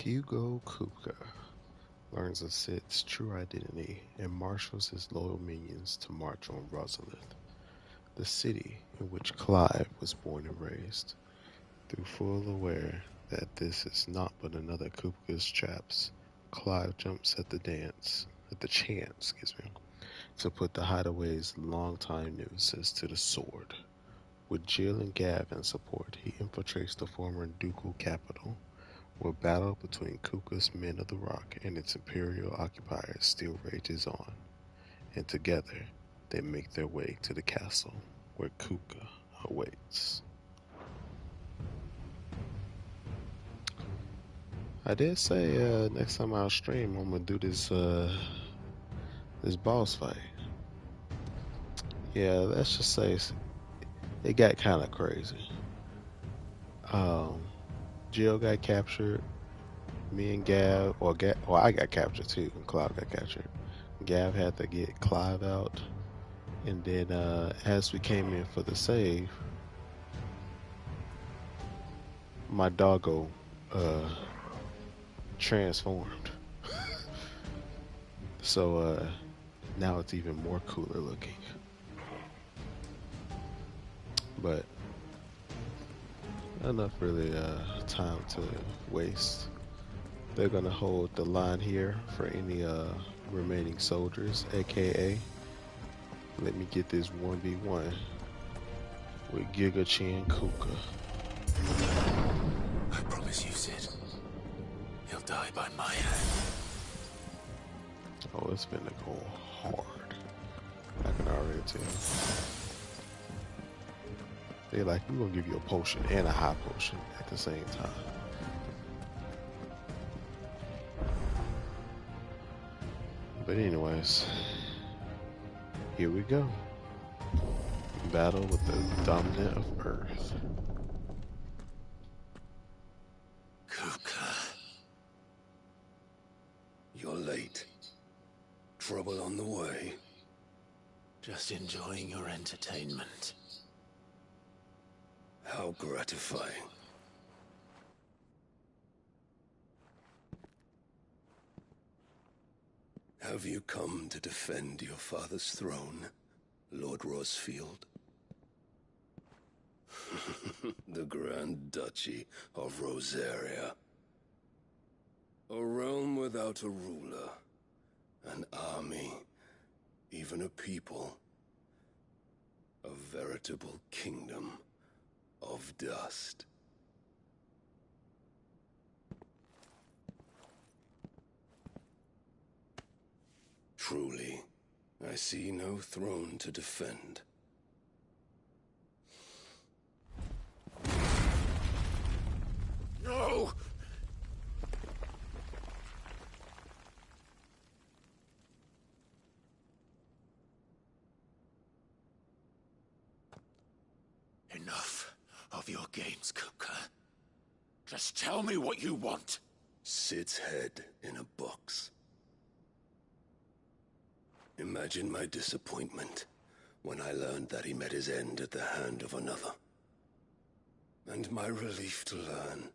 Hugo Kupka learns of Sid's true identity and marshals his loyal minions to march on Rosalith, the city in which Clive was born and raised. Through full aware that this is not but another Kupka's traps, Clive jumps at the chance, to put the Hideaway's longtime nemesis to the sword. With Jill and Gav in support, he infiltrates the former ducal capital, where battle between Kupka's men of the Rock and its imperial occupiers still rages on, and together they make their way to the castle where Kupka awaits. I did say next time I'll stream, I'm gonna do this boss fight. Yeah, let's just say it got kind of crazy. Um, Jill got captured. Me and Gav, well, I got captured too, and Clive got captured. Gav had to get Clive out, and then as we came in for the save, my doggo uh, transformed. So now it's even more cooler looking. But enough really time to waste. They're gonna hold the line here for any remaining soldiers, aka let me get this 1v1 with Giga Chin Kuka. I promise you, Sid. He'll die by my hand. Oh, it's gonna go hard. I can already tell. They like, we're gonna give you a potion and a high potion at the same time. But anyways, here we go. Battle with the dominant of Earth. Kuka. You're late. Trouble on the way. Just enjoying your entertainment. How gratifying. Have you come to defend your father's throne, Lord Rosfield? The Grand Duchy of Rosaria. A realm without a ruler, an army, even a people. A veritable kingdom of dust. Truly, I see no throne to defend. No! Enough of your games, Kuka. Just tell me what you want. Sid's head in a box. Imagine my disappointment when I learned that he met his end at the hand of another. And my relief to learn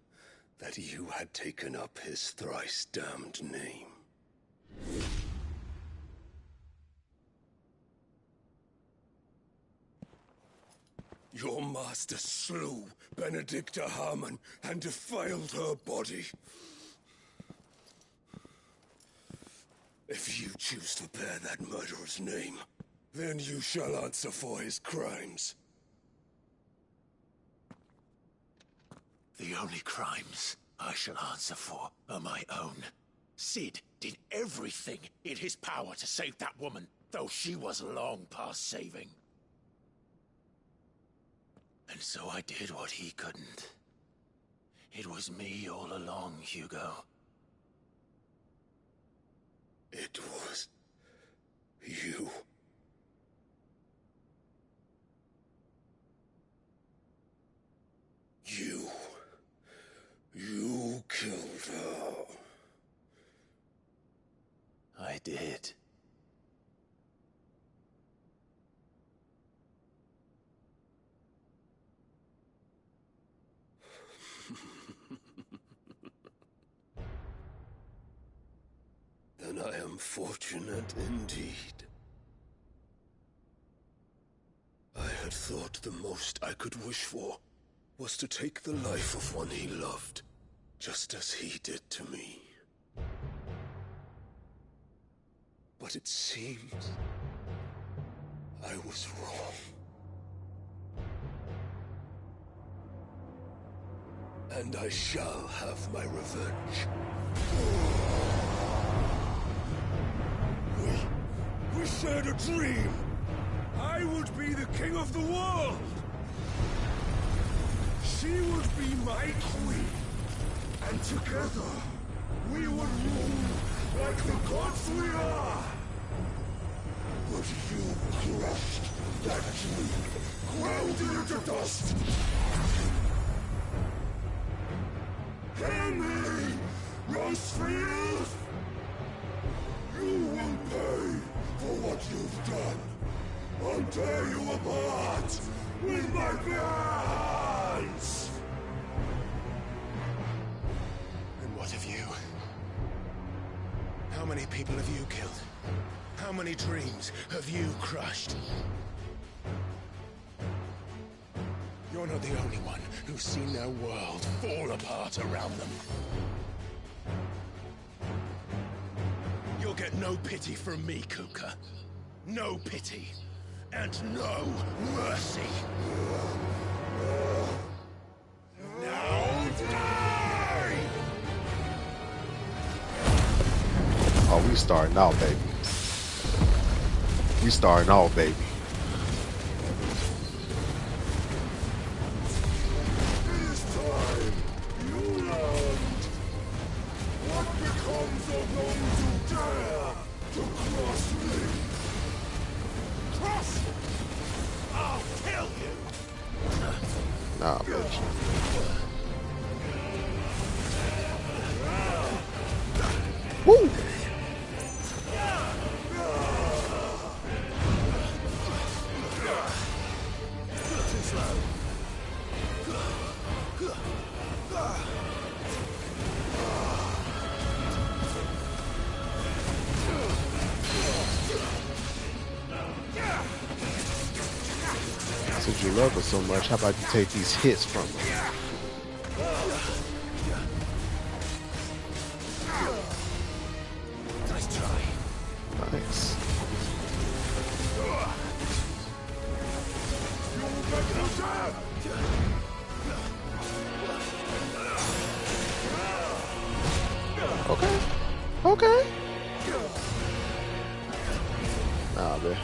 that you had taken up his thrice damned name. Your master slew Benedicta Harmon and defiled her body. If you choose to bear that murderer's name, then you shall answer for his crimes. The only crimes I shall answer for are my own. Sid did everything in his power to save that woman, though she was long past saving. And so I did what he couldn't. It was me all along, Hugo. It was you. You killed her. I did. Then I am fortunate indeed. I had thought the most I could wish for was to take the life of one he loved, just as he did to me. But it seems I was wrong. And I shall have my revenge. We shared a dream. I would be the king of the world. She would be my queen. And together, we would rule like the gods we are. But you crushed that dream, ground it into dust. Hear me, Rosefield! You will pay for what you've done. I'll tear you apart with my bare hands! And what of you? How many people have you killed? How many dreams have you crushed? You're not the only one who's seen their world fall apart around them. You'll get no pity from me, Kupka. No pity. And no mercy. Now die! Oh, we starting out, baby. We starting out, baby. This time, you learned what becomes of those who dare to cross me. Cross! I'll kill you! Nah, bitch. Woo! Since you love her so much, how about you take these hits from her? Nice try. Nice. Okay. Okay. Nah, man.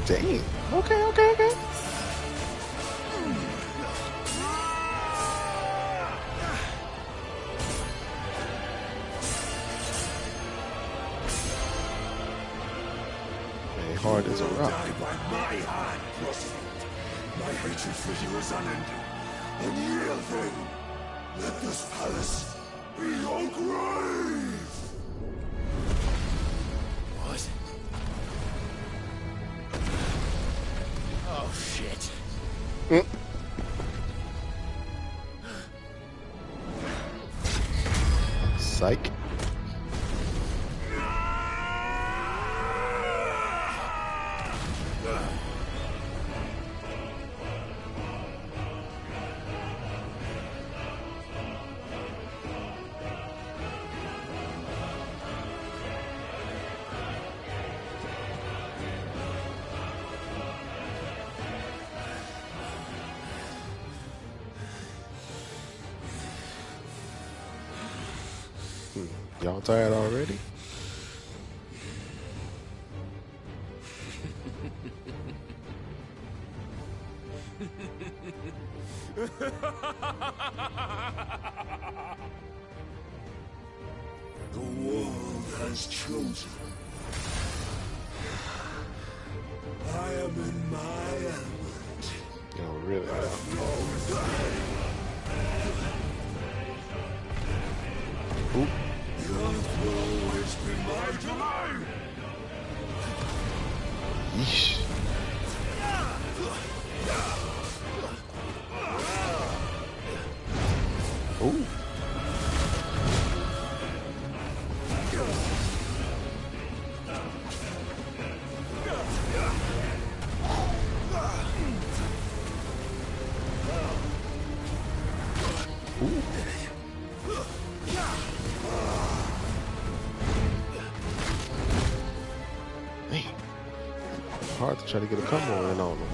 Dang. Okay, okay, okay. Man, hard as a rock. Die by my hand, Rosefield. My hatred for you is unending, unyielding. Let this palace be your grave! What? Oh, shit. Psych. Y'all tired already? The world has chosen. summon my element. Yo, really? Oop. Your throne is my domain. Yeesh. Ooh. Man, hard to try to get a combo in on them.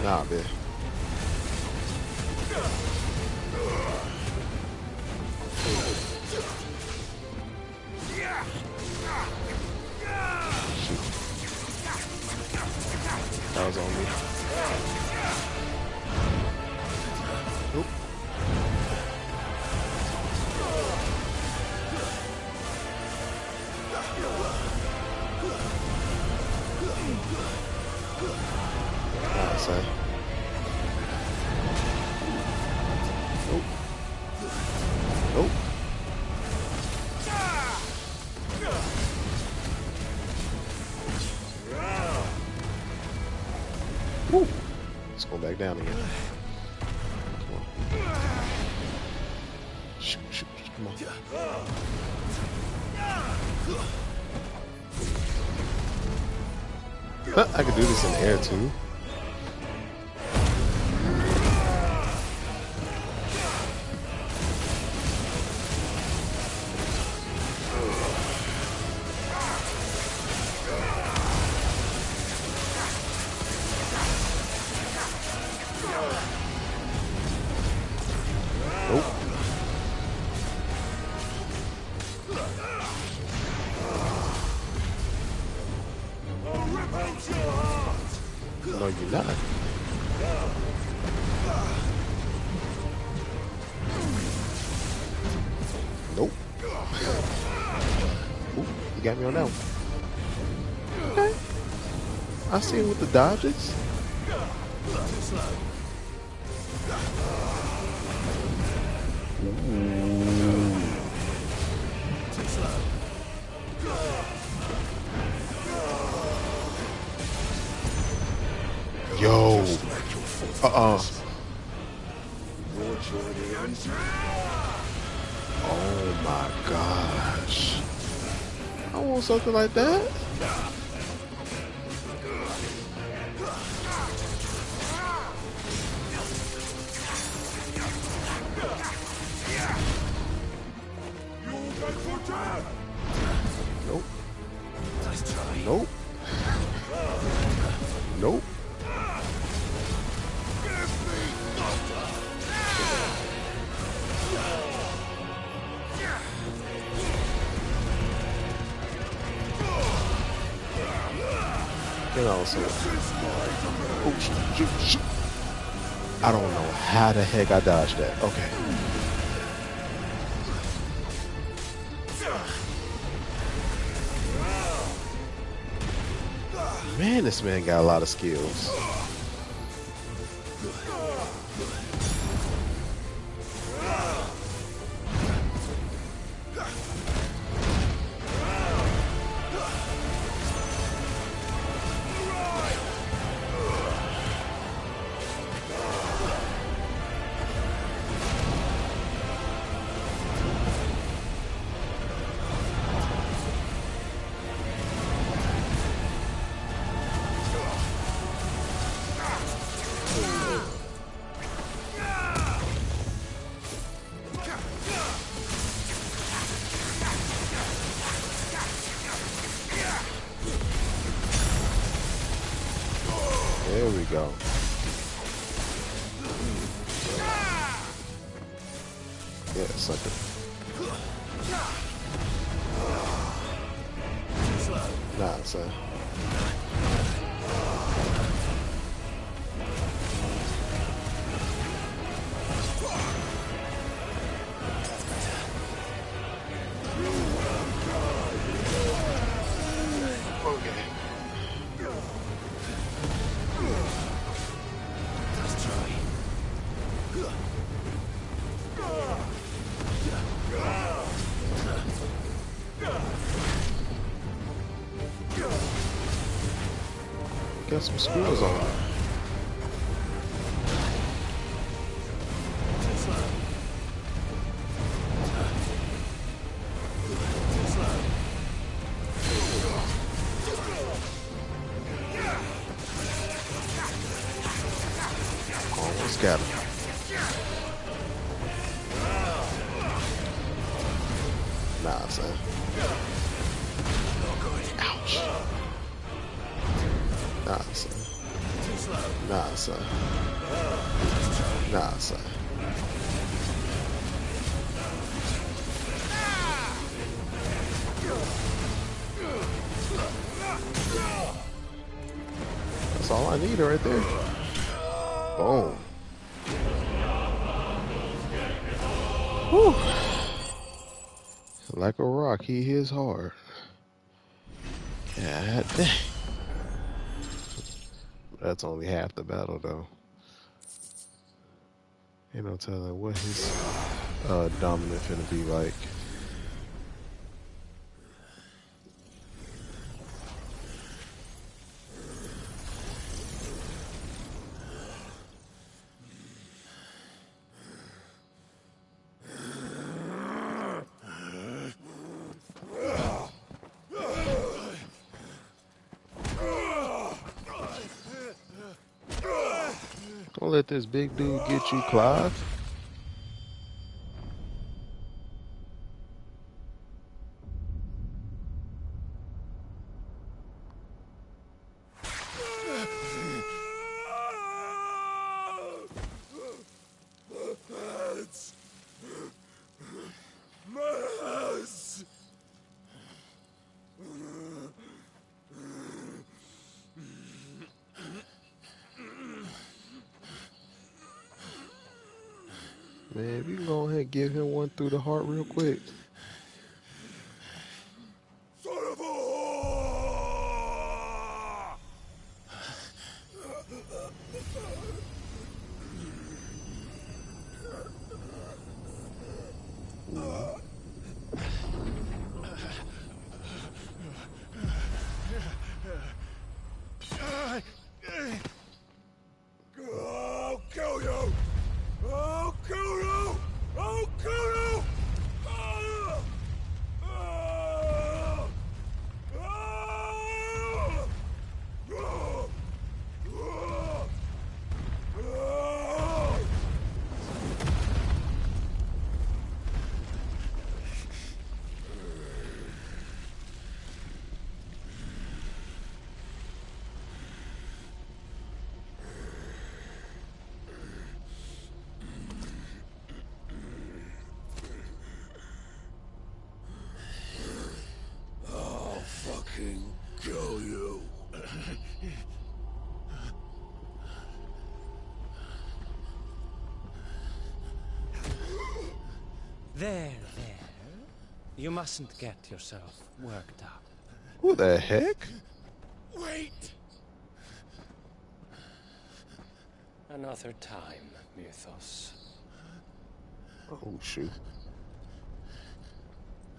Nah, man. That was on me. Oop. I say. Nope. Nope. Woo. Let's go back down again. Come on. Shoot, shoot, shoot. Come on. Huh, I could do this in the air too. Nope. No, you're not. Nope. Ooh, you got me on that one. Okay. I see it with the dodges. Yo. Oh my gosh. I want something like that. Nope. Nope. Nope. And also, oh, shoot, shoot. I don't know how the heck I dodged that. Okay. Man, this man got a lot of skills. There we go. Yeah, sucker. Nah, son. Okay. Let's try. Got some screws on. Almost got him. Nah, son. Ouch. Nah, son. Nah, son. Nah, son. That's all I need right there. Boom. Whew. Like a rock, he hits hard. God dang. That's only half the battle, though. Ain't no telling what his dominant finna be like. Don't let this big dude get you, Clive. Man, we can go ahead and give him one through the heart real quick. Son of a whore! I'll kill you! I'll kill you! I'll kill you! I'll fucking kill you. There. You mustn't get yourself worked up. Who the heck? Wait! Another time, Mythos. Oh, shoot.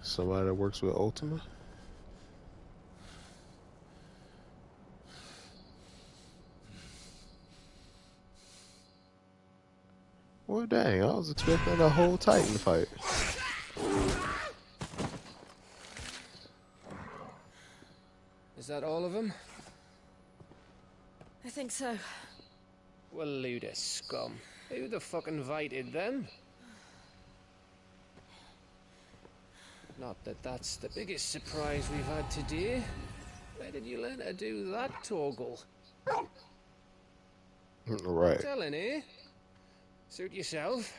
Somebody that works with Ultima? Well, dang, I was expecting a whole Titan fight. Is that all of them? I think so. Well, Luda scum. Who the fuck invited them? Not that that's the biggest surprise we've had today. Where did you learn to do that, Torgal? Right. Telling, eh? Suit yourself.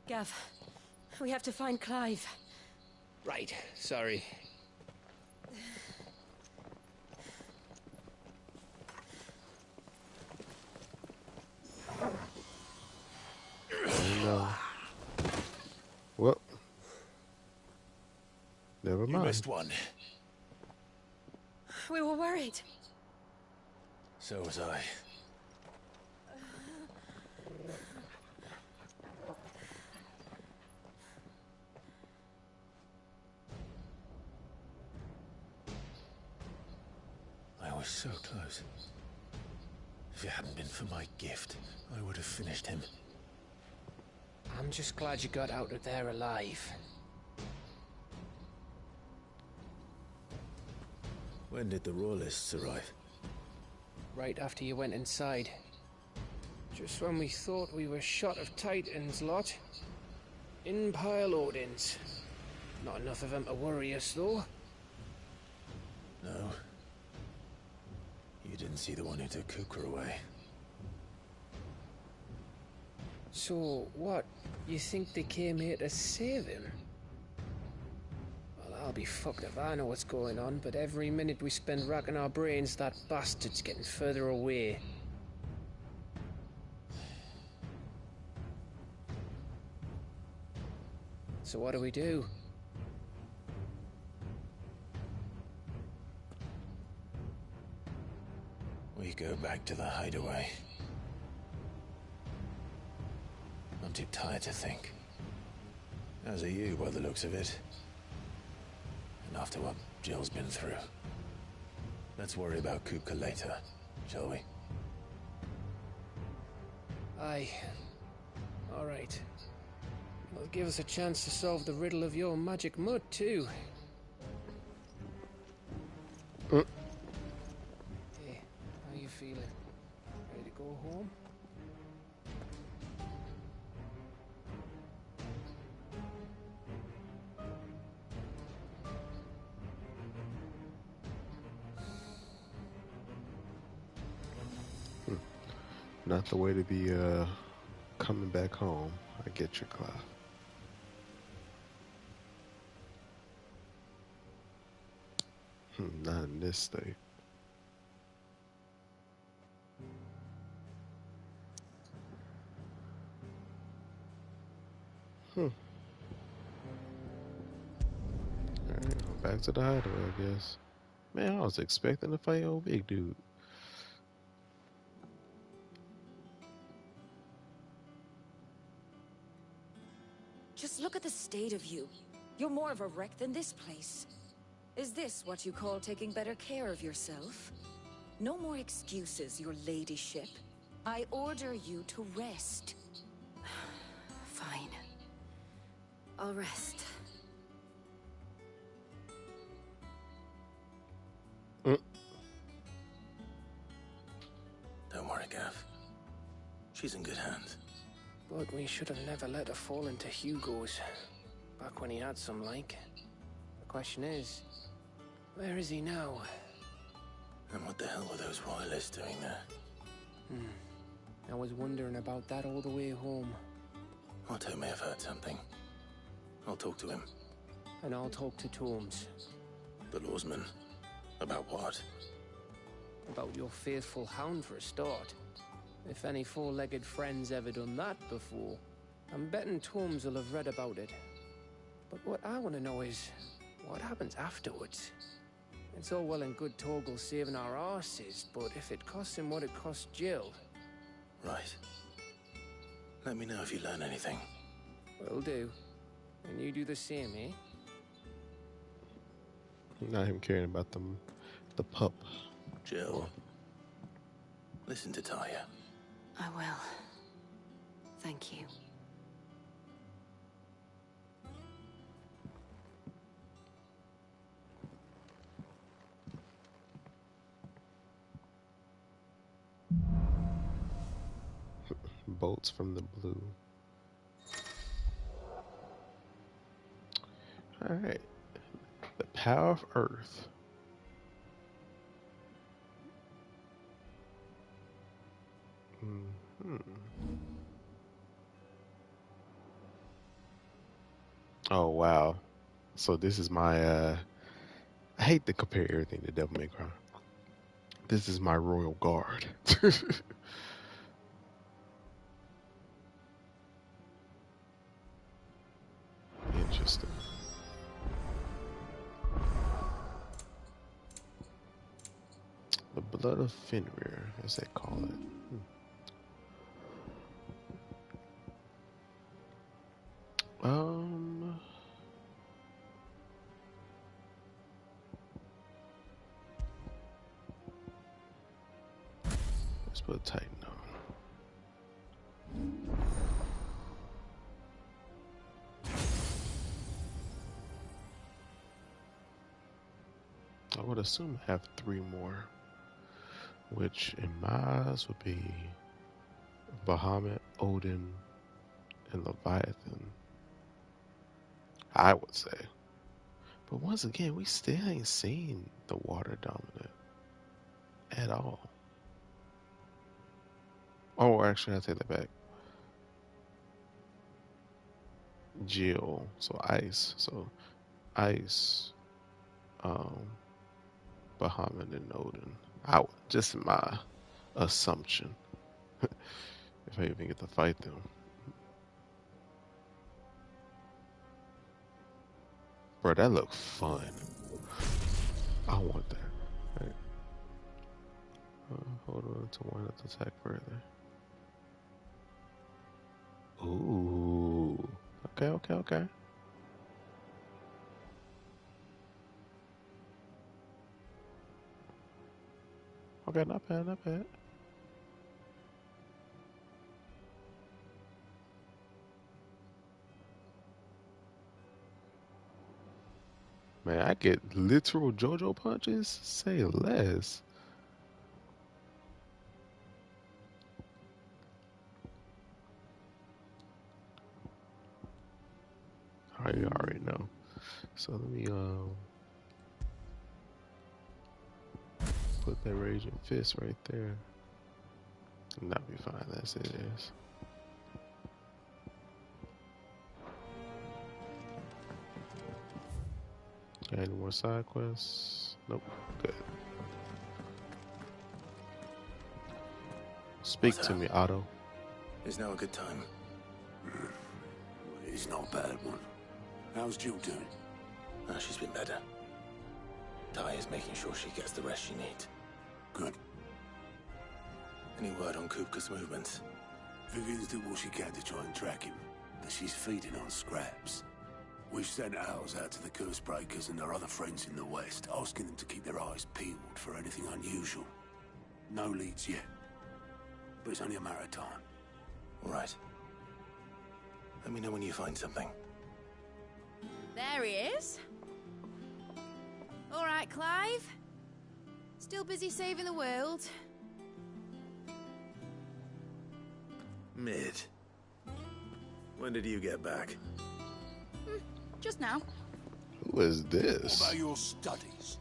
Gav, We have to find Clive. Right, sorry. Oh no. Well, never You mind. missed one. We were worried. So was I. I was so close. If it hadn't been for my gift, I would have finished him. I'm just glad you got out of there alive. When did the Royalists arrive? Right after you went inside. Just when we thought we were shot of Titans, lot. In pile Odins. Not enough of them to worry us, though. No. You didn't see the one who took Kupka away. So, what? You think they came here to save him? Well, I'll be fucked if I know what's going on, but every minute we spend racking our brains, that bastard's getting further away. So what do we do? We go back to the hideaway. I'm too tired to think. As are you, by the looks of it. And after what Jill's been through. Let's worry about Kupka later, shall we? Aye. All right. Well, give us a chance to solve the riddle of your magic mud, too. Hey, how you feeling? Ready to go home? Not the way to be coming back home. I get you, Clive. Not in this state. Alright, back to the hideaway, I guess. Man, I was expecting to fight old big dude. Just look at the state of you. You're more of a wreck than this place. Is this what you call taking better care of yourself? No more excuses, your ladyship. I order you to rest. Fine. I'll rest. Don't worry, Gav. She's in good hands. But we should have never let her fall into Hugo's. Back when he had some like. The question is, where is he now? And what the hell were those Royalists doing there? I was wondering about that all the way home. Otto may have heard something. I'll talk to him. And I'll talk to Tomes. The lawsman. About what? About your faithful hound for a start. If any four-legged friend's ever done that before, I'm betting Tomes will have read about it. But what I want to know is, what happens afterwards? It's all well and good Torgal saving our arses, but if it costs him what it cost Jill... Right. Let me know if you learn anything. Will do. And you do the same, eh? Not him caring about them, the pup. Jill. Listen to Talia. I will. Thank you. Bolts from the blue. Alright. The power of Earth. Oh wow. So this is my I hate to compare everything to Devil May Cry. This is my royal guard. Interesting. The blood of Fenrir, as they call it. Um, let's put a Titan on. I would assume I have 3 more, which in my eyes would be Bahamut, Odin, and Leviathan. I would say. But once again, we still ain't seen the water dominant at all. Oh, actually, I take that back. Jill, so ice. So ice, um, Bahamut, and Odin. Just my assumption. If I even get to fight them. Bro, that looks fun. I want that. Right. Hold on to one to attack further. Ooh. Okay. Okay, not bad. Man, I get literal JoJo punches? Say less. You already know. So let me put that Raging Fist right there. And that'll be fine. That's it is. Got any more side quests? Nope. Good. Speak to me, Otto. Is now a good time? It's not a bad one. How's Jill doing? She's been better. Ty is making sure she gets the rest she needs. Good. Any word on Kupka's movements? Vivian's did what she can to try and track him, but she's feeding on scraps. We've sent ours out to the Cursebreakers and their other friends in the West, asking them to keep their eyes peeled for anything unusual. No leads yet, but it's only a matter of time. All right. Let me know when you find something. There he is. All right, Clive. Still busy saving the world. Mid. When did you get back? Just now. Who is this? What about your studies?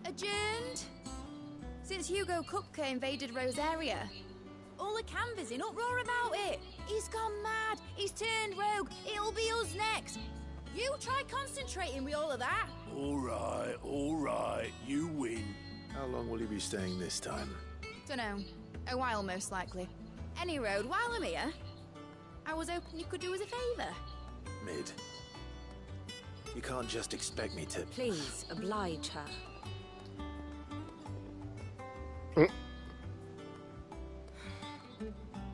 Adjourned. Since Hugo Kupka invaded Rosaria. All the canvassing uproar about it. He's gone mad. He's turned rogue. It'll be us next. You try concentrating with all of that. All right. You win. How long will you be staying this time? Dunno. A while, most likely. Any road, while I'm here, I was hoping you could do us a favour. Mid. You can't just expect me to... Please, oblige her.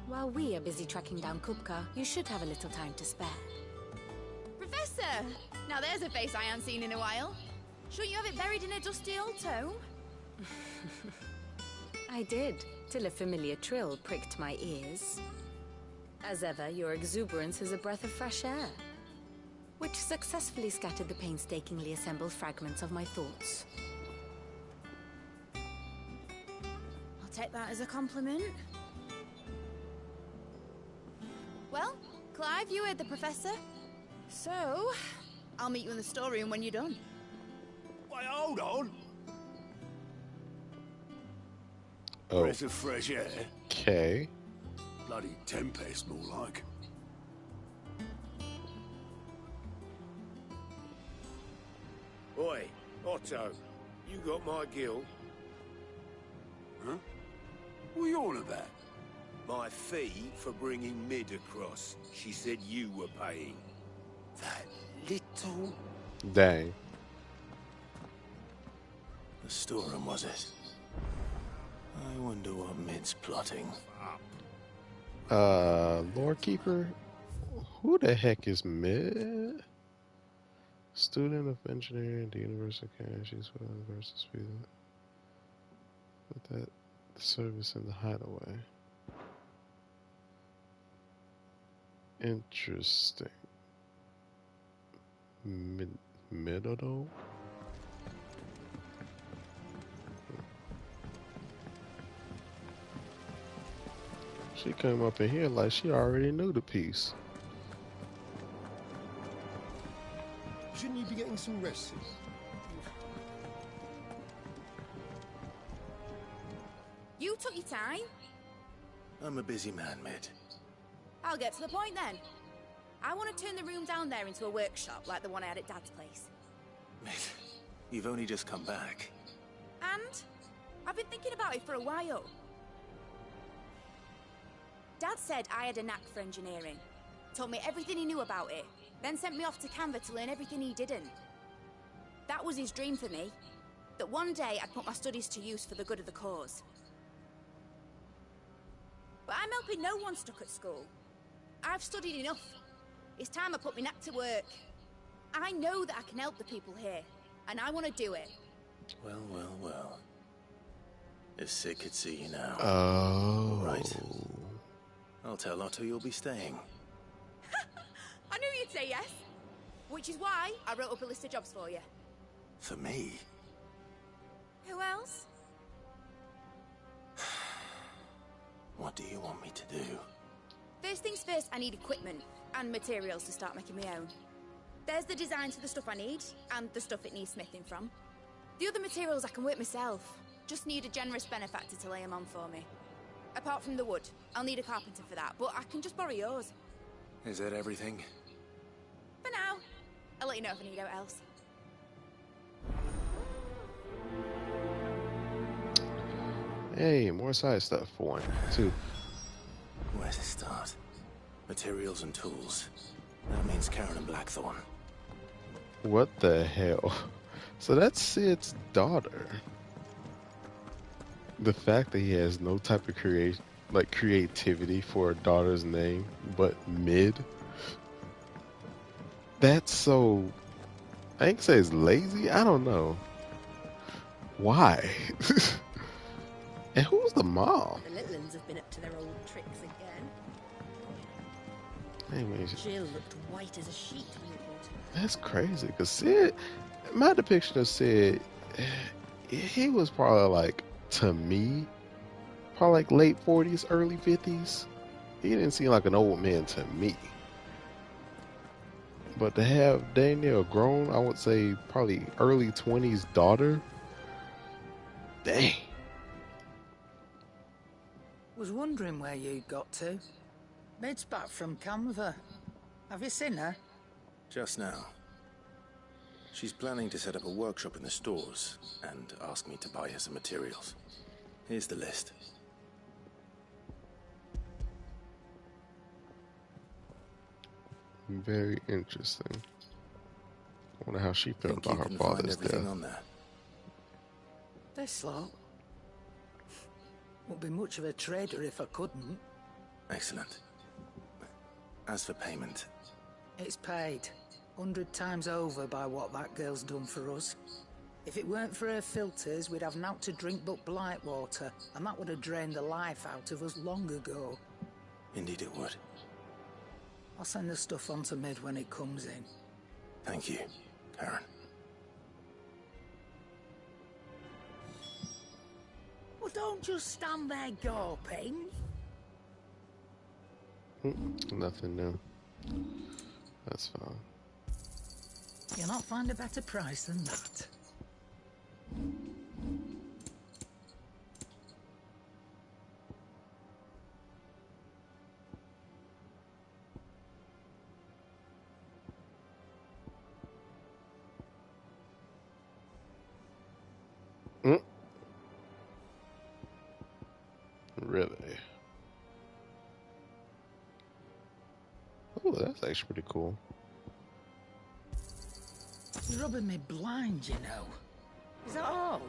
While we are busy tracking down Kupka, you should have a little time to spare. Professor! Now there's a face I haven't seen in a while. Shouldn't you have it buried in a dusty old tome? I did, till a familiar trill pricked my ears. As ever, your exuberance is a breath of fresh air, which successfully scattered the painstakingly assembled fragments of my thoughts. I'll take that as a compliment. Well, Clive, you heard the Professor. So, I'll meet you in the storeroom when you're done. Wait, hold on. Oh. Breath of fresh air. Okay. Bloody tempest, more like. Oi, Otto, you got my gill? Huh? What are you all about? My fee for bringing Mid across. She said you were paying. That little... Dang. The storeroom, was it? I wonder what Mid's plotting. Lord Keeper? Who the heck is Mid? Student of engineering at the University of Canada. She's for the University student. With that service in the hideaway. Interesting. Midodo? She came up in here like she already knew the piece. Shouldn't you be getting some rest? You took your time. I'm a busy man, Mid. I'll get to the point then. I want to turn the room down there into a workshop like the one I had at Dad's place. Mid, you've only just come back. And I've been thinking about it for a while. Dad said I had a knack for engineering. Told me everything he knew about it. Then sent me off to Canva to learn everything he didn't. That was his dream for me. That one day I'd put my studies to use for the good of the cause. But I'm helping no one stuck at school. I've studied enough. It's time I put my knack to work. I know that I can help the people here, and I want to do it. Well, well, well. If Sid could see you now. Oh. Right. I'll tell Otto you'll be staying. I knew you'd say yes. Which is why I wrote up a list of jobs for you. For me? Who else? What do you want me to do? First things first, I need equipment and materials to start making my own. There's the designs for the stuff I need, and the stuff it needs smithing from. The other materials I can work myself. Just need a generous benefactor to lay them on for me. Apart from the wood, I'll need a carpenter for that, but I can just borrow yours. Is that everything? For now. I'll let you know if I need out else. Hey, more side stuff for one, too. Where to start? Materials and tools. That means Karen and Blackthorn. What the hell? So that's Sid's daughter. The fact that he has no type of creativity for a daughter's name, but Mid. That's so. I ain't say it's lazy. I don't know. Why? And who's the mom? The little ones have been up to their old tricks again. I mean, Jill looked white as a sheet when you brought her. that's crazy. Cause Sid, my depiction of Sid, he was probably like, to me, probably like late 40s, early 50s. He didn't seem like an old man to me. But to have Danielle grown, I would say probably early 20s daughter, dang. Was wondering where you'd got to. Mid's back from Canva. Have you seen her? Just now. She's planning to set up a workshop in the stores and ask me to buy her some materials. Here's the list. Very interesting. I wonder how she felt Think you about her can find father's everything death. on there? This lot. Wouldn't be much of a trader if I couldn't. Excellent. As for payment, It's paid 100 times over by what that girl's done for us. If it weren't for her filters, we'd have naught to drink but blight water, and that would have drained the life out of us long ago. indeed it would. I'll send the stuff on to Mid when it comes in. Thank you, Karen. Well, don't just stand there gawping. Nothing new. That's fine. You'll not find a better price than that. Really? Oh, that's actually pretty cool. You're rubbing me blind, you know. Is that all?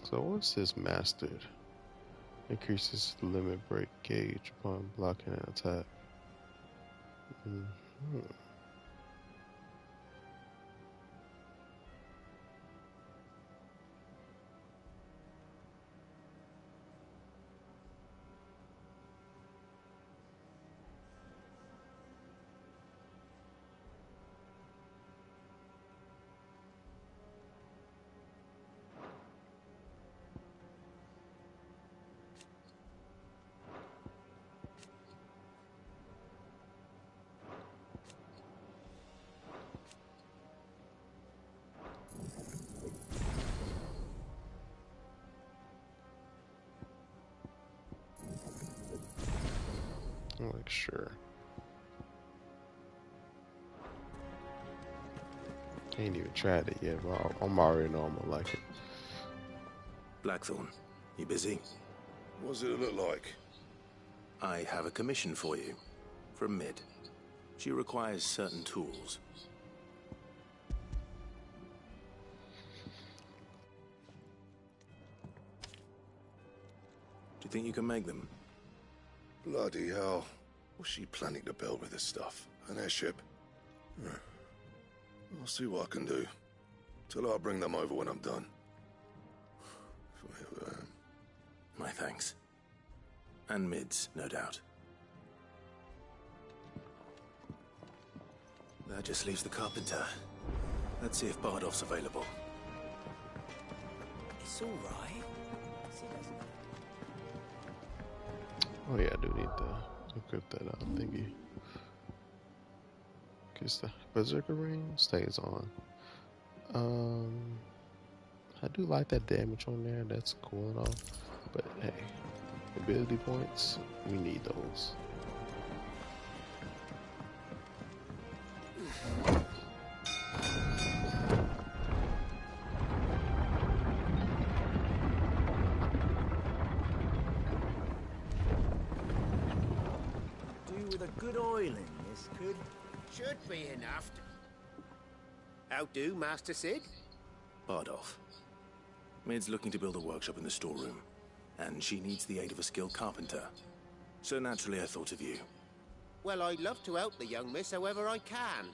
So once this mastered, increases the limit break gauge upon blocking an attack. I'm like, sure. I ain't even tried it yet, but I'm already know I'm gonna like it. Blackthorn, you busy? What does it look like? I have a commission for you. From Mid. She requires certain tools. Do you think you can make them? Bloody hell. What's she planning to build with this stuff? An airship? I'll see what I can do. Tell her I'll bring them over when I'm done. My thanks. And Mid's, no doubt. That just leaves the carpenter. Let's see if Bardolph's available. It's all right. Oh yeah, I do need to equip that thingy. Cause the Berserker ring stays on. I do like that damage on there. That's cool and all. But hey, ability points, we need those. Do with a good oiling, this could. Should be enough. How do, Master Sid? Bardolph. Mid's looking to build a workshop in the storeroom, and she needs the aid of a skilled carpenter. So naturally I thought of you. Well, I'd love to help the young miss however I can.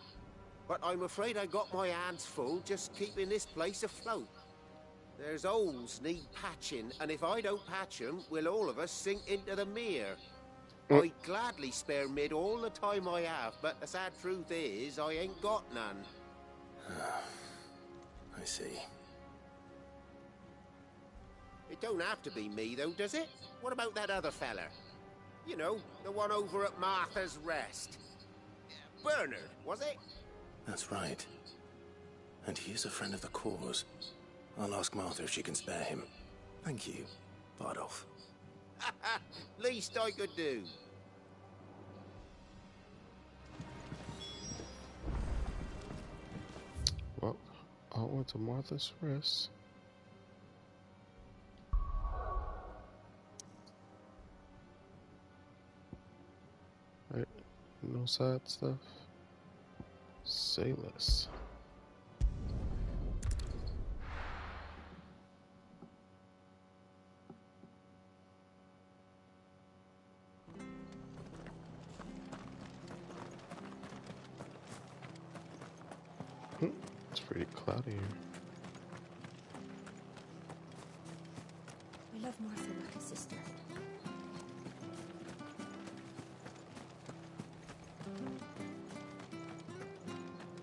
But I'm afraid I got my hands full just keeping this place afloat. There's holes need patching, and if I don't patch them, we'll all of us sink into the mere. I'd gladly spare Mid all the time I have, but the sad truth is, I ain't got none. I see. It don't have to be me, though, does it? What about that other fella? You know, the one over at Martha's Rest. Bernard, was it? That's right. And he is a friend of the cause. I'll ask Martha if she can spare him. Thank you, Bardolph. Least I could do. Well, I went to Martha's Rest. Right, no side stuff. Say less. It's pretty cloudy here. I love Martha like a sister.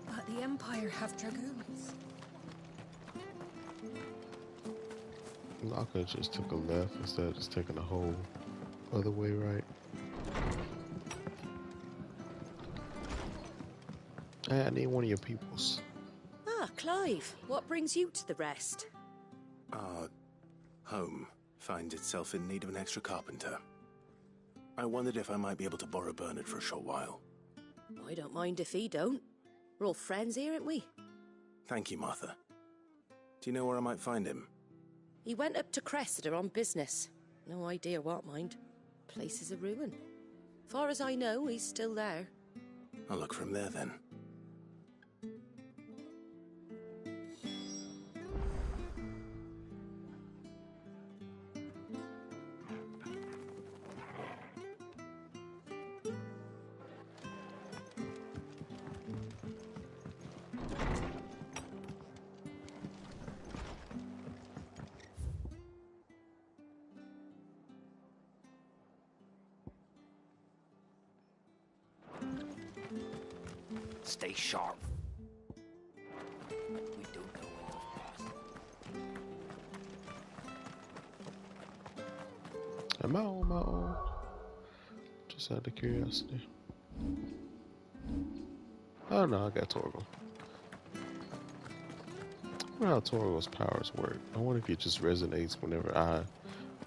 But the Empire have dragoons. I could just took a left instead of just taking the whole other way right. Hey, I need one of your peoples. Ah, Clive, what brings you to the Rest? Our home finds itself in need of an extra carpenter. I wondered if I might be able to borrow Bernard for a short while. I don't mind if he don't. We're all friends here, aren't we? Thank you, Martha. Do you know where I might find him? He went up to Cressida on business. No idea what, mind. Place is a ruin. Far as I know, he's still there. I'll look for him there then. Stay sharp. We don't know when they'll pass. Am I on my own? Just out of curiosity. Oh no, I got Torgal. I wonder how Torgal's powers work. I wonder if it just resonates whenever I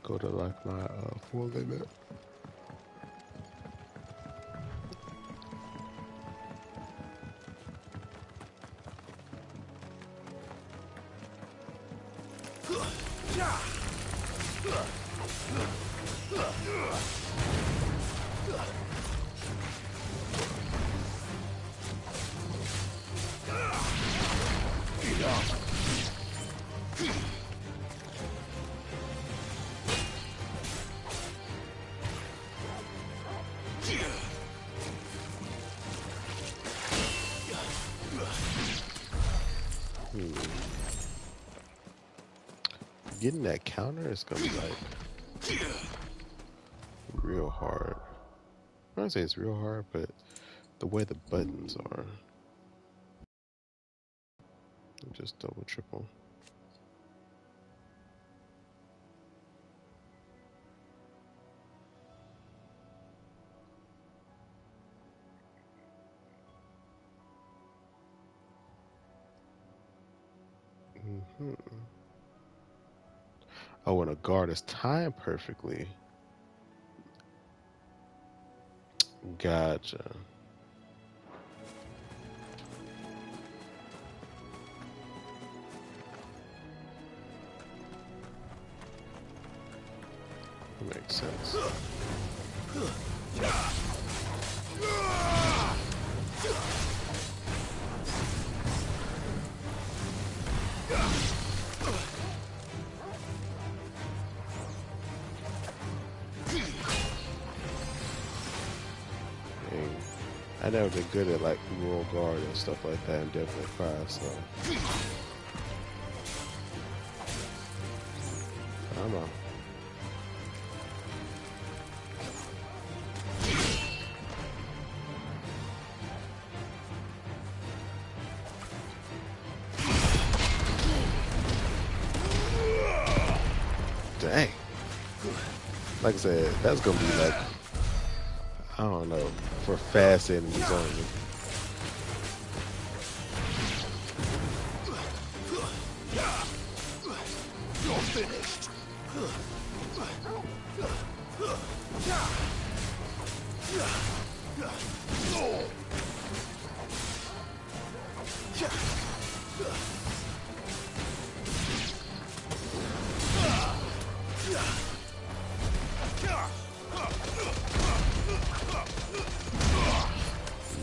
go to like my full limit. Getting that counter is gonna be like real hard. I don't say it's real hard, but the way the buttons are, just double, triple. Oh, when a guard is timed perfectly. Gotcha. Makes sense. I never been good at like Royal Guard and stuff like that in Devil May Cry, so I don't know. Dang. Like I said, that's gonna be like, I don't know, for fast enemies only. You're finished.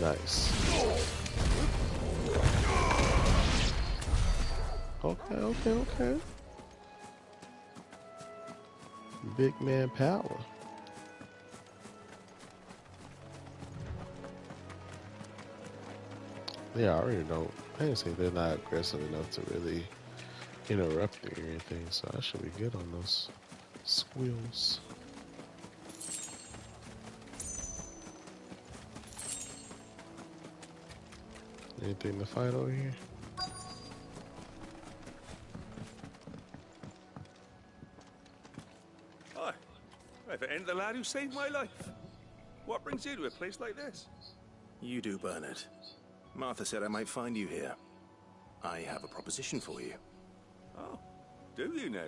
Nice. Okay. Big man power. Yeah, I already don't. I didn't say they're not aggressive enough to really interrupt me or anything, so I should be good on those squeals. Anything to fight over here? Hi. I've end the lad who saved my life. What brings you to a place like this? You do, Bernard. Martha said I might find you here. I have a proposition for you. Oh, do you now?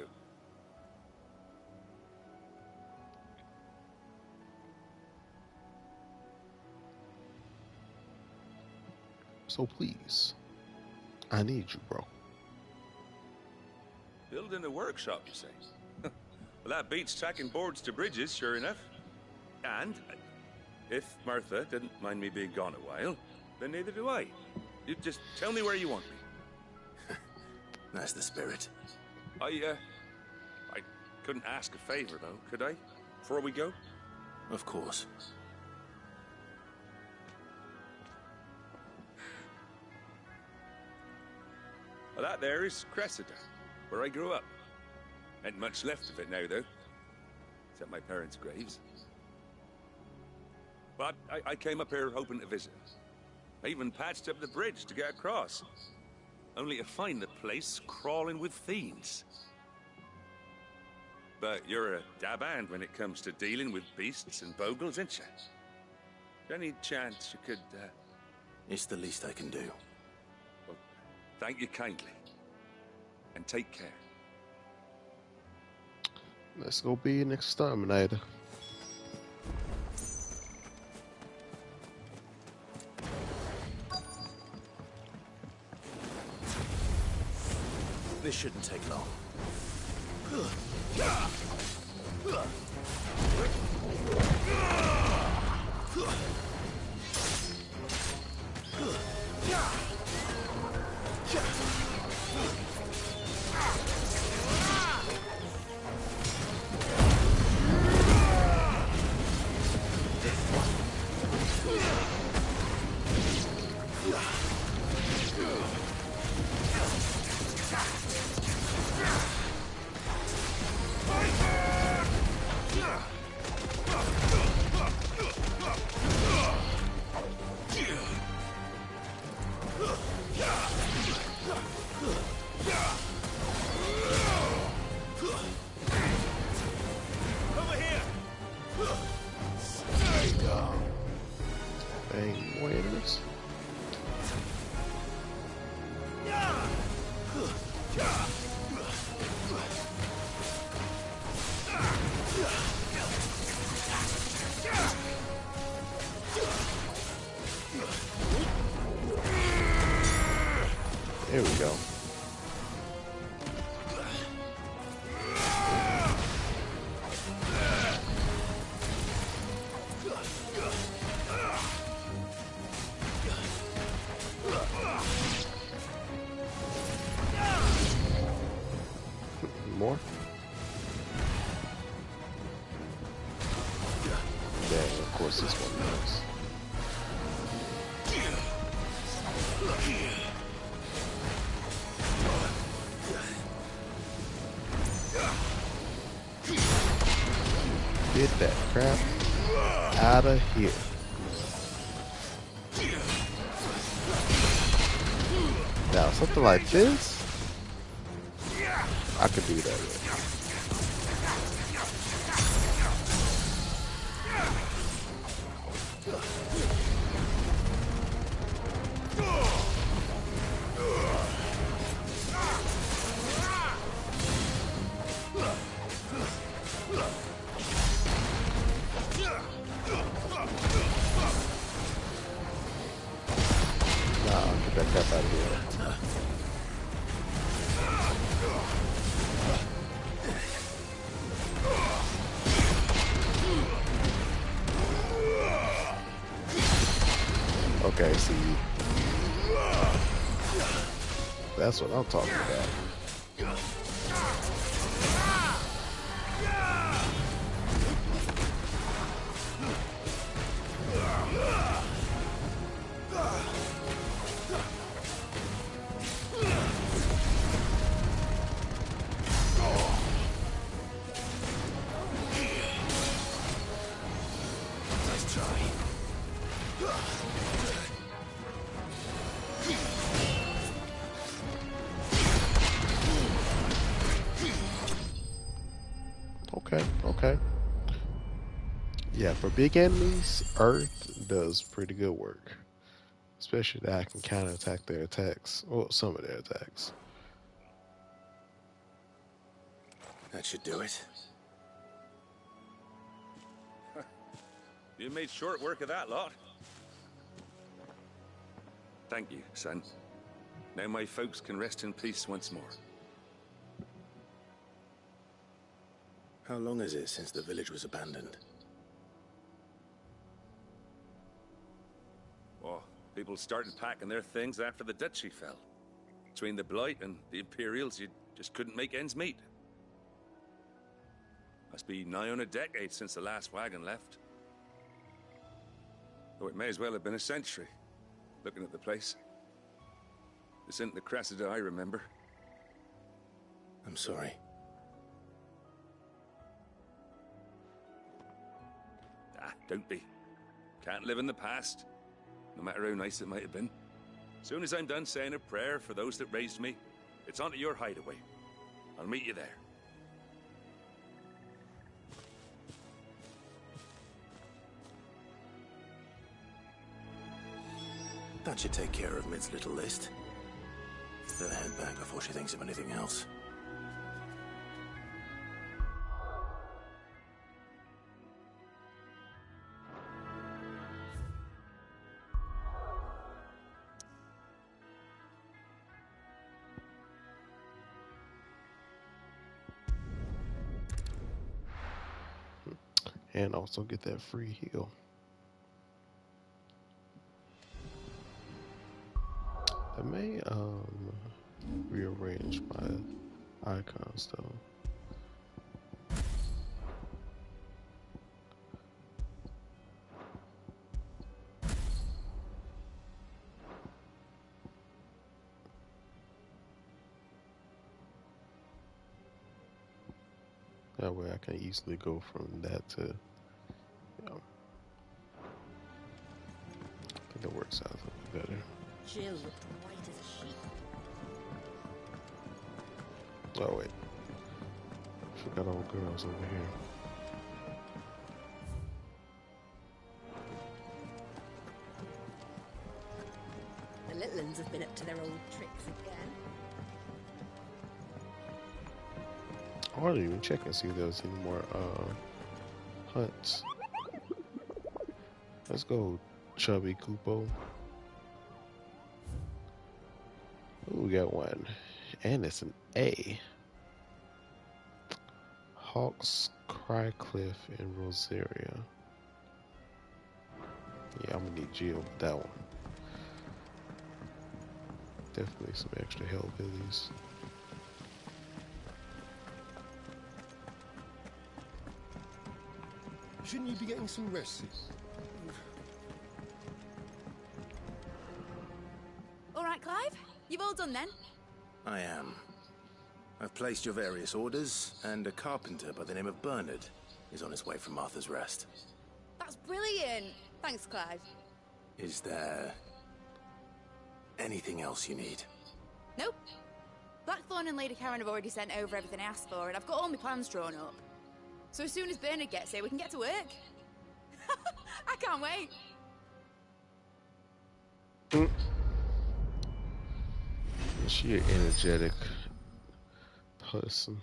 So please, I need you, bro. Building a workshop, you say? Well, that beats tracking boards to bridges, sure enough. And if Martha didn't mind me being gone a while, then neither do I. You just tell me where you want me. That's the spirit. I couldn't ask a favor, though, could I? Before we go? Of course. Well, that there is Cressida, where I grew up. Ain't much left of it now, though. Except my parents' graves. But I came up here hoping to visit. I even patched up the bridge to get across. Only to find the place crawling with fiends. But you're a dab hand when it comes to dealing with beasts and bogles, ain't you? Any chance you could, It's the least I can do. Well, thank you kindly. And take care. Let's go be an exterminator. This shouldn't take long. Dang, more enemies. There we go. More? Yeah, of course this one knows. Get that crap out of here. Now, something like this, I could do that with. Nah, get that crap out of here. Okay, see, that's what I'm talking about. Nice try. Okay. Yeah, for big enemies, Earth does pretty good work. Especially that I can counterattack their attacks. Well, some of their attacks. That should do it. You made short work of that lot. Thank you, son. Now my folks can rest in peace once more. How long is it since the village was abandoned? Oh, people started packing their things after the duchy fell. Between the Blight and the Imperials, you just couldn't make ends meet. Must be nigh on a decade since the last wagon left. Though it may as well have been a century, looking at the place. This isn't the Cressida I remember. I'm sorry. Ah, don't be. Can't live in the past, no matter how nice it might have been. Soon as I'm done saying a prayer for those that raised me, it's on to your hideaway. I'll meet you there. That should take care of Mid's little list. Better head back before she thinks of anything else. And also get that free heal. I may rearrange my icons though. That way I can easily go from that to, you know, I think that works out a little better. Jill looked white as a sheet. Oh wait, forgot all girls over here. The little ones have been up to their old tricks again. I didn't even check and see if there was any more hunts. Let's go, Chubby Kupo. Ooh, we got one. And it's an A. Hawks, Crycliff, and Rosaria. Yeah, I'm gonna need Jill with that one. Definitely some extra help in these. Shouldn't you be getting some rest? All right, Clive. You've all done then? I am. I've placed your various orders, and a carpenter by the name of Bernard is on his way from Arthur's Rest. That's brilliant. Thanks, Clive. Is there anything else you need? Nope. Blackthorn and Lady Karen have already sent over everything I asked for, and I've got all my plans drawn up. So as soon as Bernard gets here, we can get to work. I can't wait. Is she an energetic person?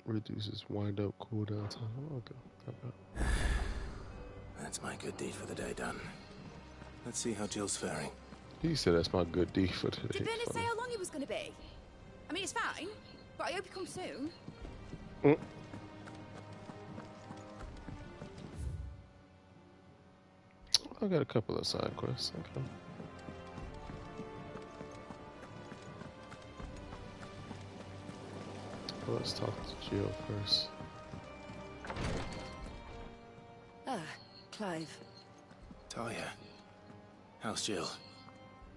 Reduces wind up cooldown time. Okay. That's my good deed for the day done. Let's see how Jill's faring. He said that's my good deed for today. Did Bernard say how long he was going to be? I mean, it's fine, but I hope he comes soon. I got a couple of side quests. Okay. Well, let's talk to Jill first. Ah, Clive. Talia, how's Jill?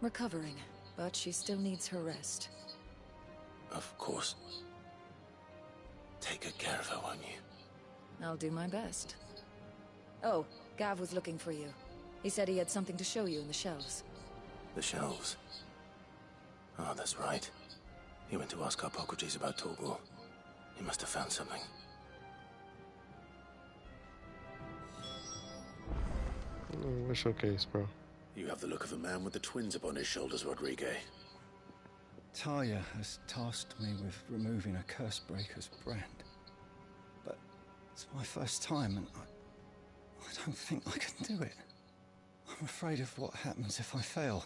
Recovering, but she still needs her rest. Of course. Take good care of her, won't you? I'll do my best. Oh, Gav was looking for you. He said he had something to show you in the shelves. The shelves. Oh, that's right. He went to ask Harpocrates about Torgal. He must have found something. What's your case, bro? You have the look of a man with the twins upon his shoulders, Rodrigue. Talia has tasked me with removing a Cursebreaker's brand. But it's my first time, and I don't think I can do it. I'm afraid of what happens if I fail.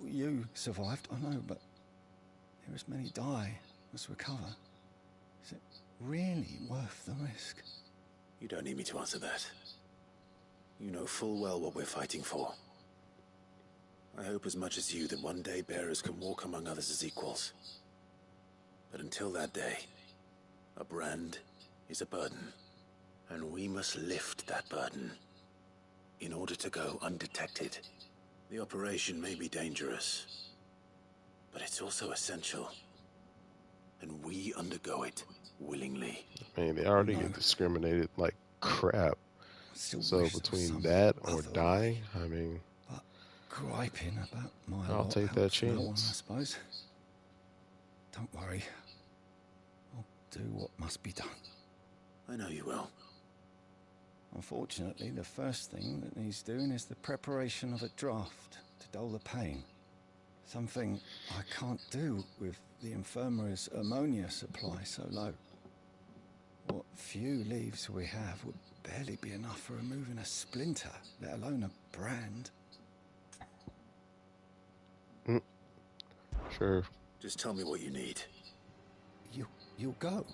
You survived, I know, but here as many die as recover. Is it really worth the risk? You don't need me to answer that. You know full well what we're fighting for. I hope as much as you that one day bearers can walk among others as equals. But until that day, a brand is a burden, and we must lift that burden in order to go undetected. The operation may be dangerous, but it's also essential, and we undergo it willingly. I mean, they already get discriminated like crap. So between that or dying, I mean, griping about my I'll lot take that helps no one, I chance. suppose. Don't worry. I'll do what must be done. I know you will. Unfortunately, the first thing that needs doing is the preparation of a draft to dull the pain. Something I can't do with the infirmary's ammonia supply so low. What few leaves we have would barely be enough for removing a splinter, let alone a brand. Sure. Just tell me what you need. You'll go?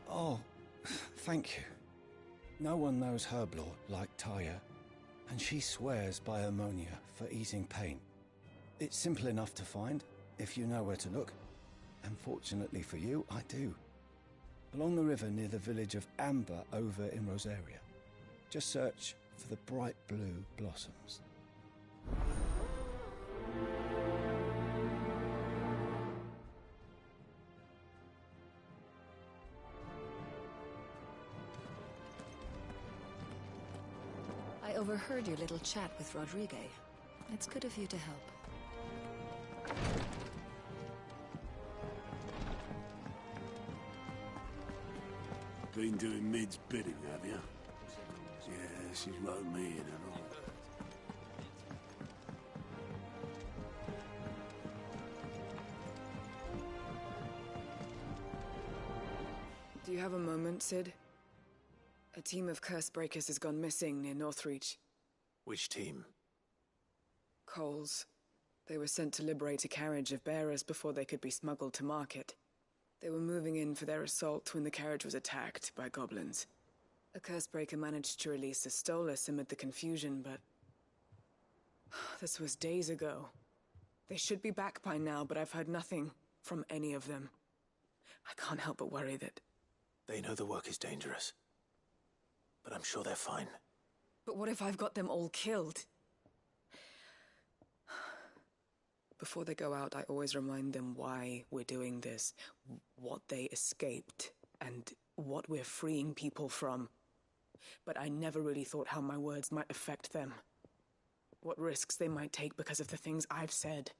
Oh, thank you. No one knows Herblore like Taya, and she swears by ammonia for easing pain. It's simple enough to find, if you know where to look. And fortunately for you, I do. Along the river near the village of Amber over in Rosaria. Just search for the bright blue blossoms. I overheard your little chat with Rodrigue. It's good of you to help. Been doing Mid's bidding, have you? Yeah, she's wrote me in and all. Do you have a moment, Cid? A team of Cursebreakers has gone missing near Northreach. Which team? Coles. They were sent to liberate a carriage of bearers before they could be smuggled to market. They were moving in for their assault when the carriage was attacked by goblins. A Cursebreaker managed to release a Stolas amid the confusion, but... this was days ago. They should be back by now, but I've heard nothing from any of them. I can't help but worry that... They know the work is dangerous. But I'm sure they're fine. But what if I've got them all killed? Before they go out, I always remind them why we're doing this, what they escaped, and what we're freeing people from. But I never really thought how my words might affect them. What risks they might take because of the things I've said.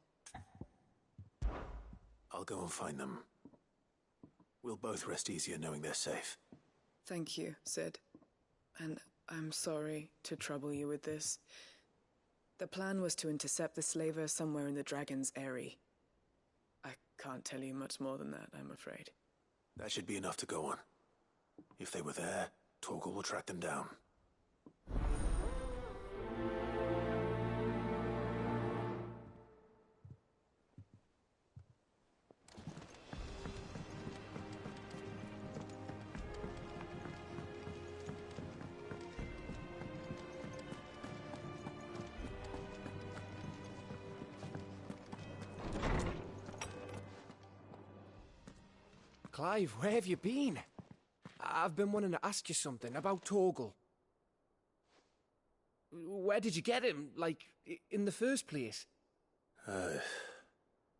I'll go and find them. We'll both rest easier knowing they're safe. Thank you, Cid. And I'm sorry to trouble you with this. The plan was to intercept the slaver somewhere in the Dragon's Eyrie. I can't tell you much more than that, I'm afraid. That should be enough to go on. If they were there, Torgal will track them down. Clive, where have you been? I've been wanting to ask you something about Torgal. Where did you get him, like, in the first place?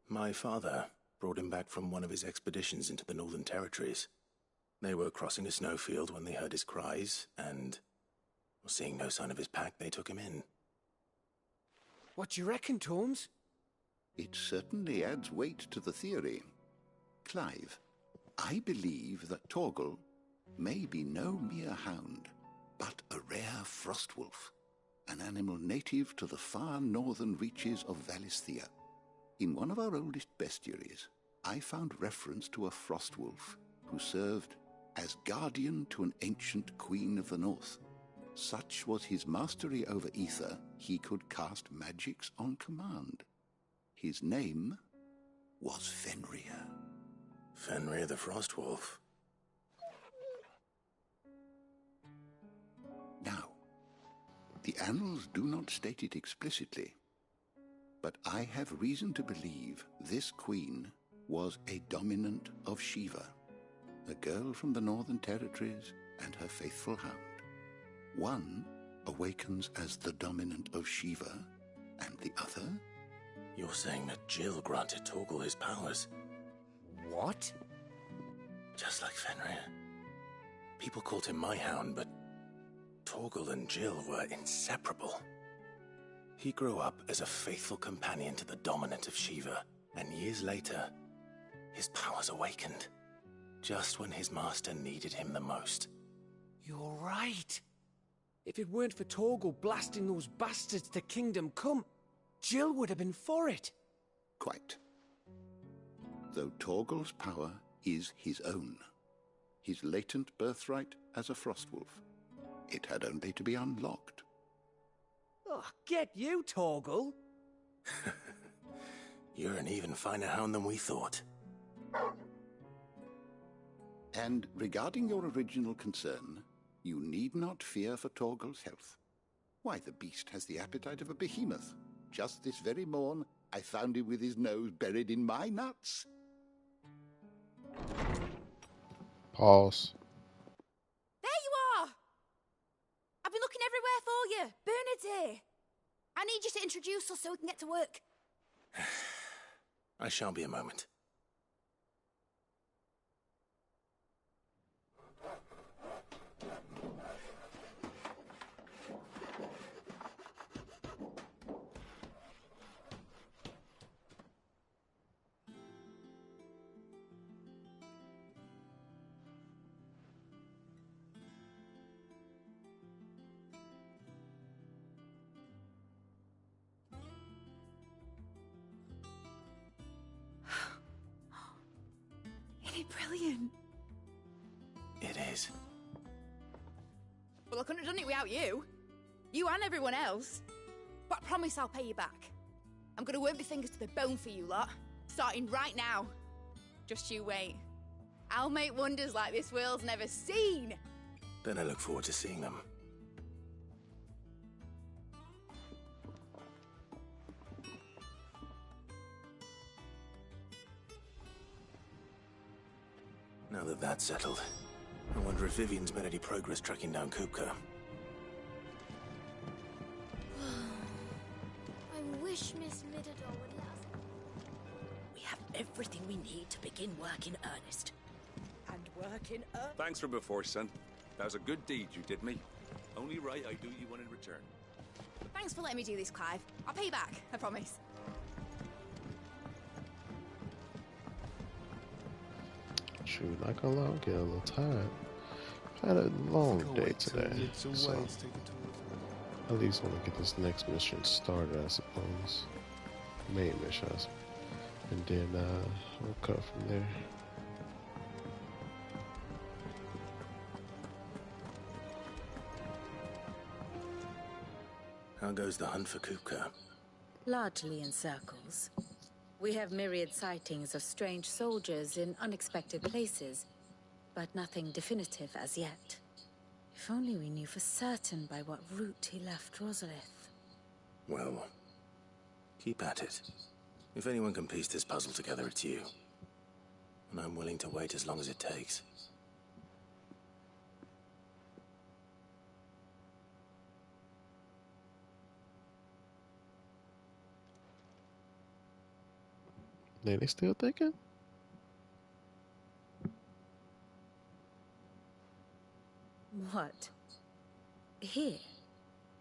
My father brought him back from one of his expeditions into the Northern Territories. They were crossing a snowfield when they heard his cries, and, seeing no sign of his pack, they took him in. What do you reckon, Torms? It certainly adds weight to the theory. Clive, I believe that Torgal may be no mere hound, but a rare frostwolf, an animal native to the far northern reaches of Valisthea. In one of our oldest bestiaries, I found reference to a frostwolf who served as guardian to an ancient queen of the north. Such was his mastery over ether, he could cast magics on command. His name was Fenrir. Fenrir the Frostwolf. Now, the annals do not state it explicitly, but I have reason to believe this queen was a dominant of Shiva, a girl from the Northern Territories and her faithful hound. One awakens as the dominant of Shiva, and the other? You're saying that Jill granted Torgal his powers? What? Just like Fenrir. People called him my hound, but Torgal and Jill were inseparable. He grew up as a faithful companion to the dominant of Shiva, and years later, his powers awakened, just when his master needed him the most. You're right. If it weren't for Torgal blasting those bastards to Kingdom Come, Jill would have been for it. Quite. Though Torgal's power is his own, his latent birthright as a Frostwolf, it had only to be unlocked. Oh, get you, Torgal! You're an even finer hound than we thought. And regarding your original concern, you need not fear for Torgal's health. Why, the beast has the appetite of a behemoth. Just this very morn, I found him with his nose buried in my nuts. Pause. There you are! I've been looking everywhere for you. Bernard's here. I need you to introduce us so we can get to work. I shall be a moment. Isn't it brilliant? It is. Well, I couldn't have done it without you. You and everyone else. But I promise I'll pay you back. I'm gonna work my fingers to the bone for you lot. Starting right now. Just you wait. I'll make wonders like this world's never seen. Then I look forward to seeing them. Now that that's settled, I wonder if Vivian's made any progress tracking down Kupka. I wish Miss Middledore would let us... We have everything we need to begin work in earnest. And work in earnest. Thanks from before, son. That was a good deed you did me. Only right I do you one in return. Thanks for letting me do this, Clive. I'll pay you back, I promise. Shoot, not gonna lie, I'm getting a little tired. I had a long day today, so at least want to get this next mission started, I suppose. Main mission, and then we'll cut from there. How goes the hunt for Kupka? Largely in circles. We have myriad sightings of strange soldiers in unexpected places, but nothing definitive as yet. If only we knew for certain by what route he left Rosalith. Well, keep at it. If anyone can piece this puzzle together, it's you. And I'm willing to wait as long as it takes. They still thinking? What? Here?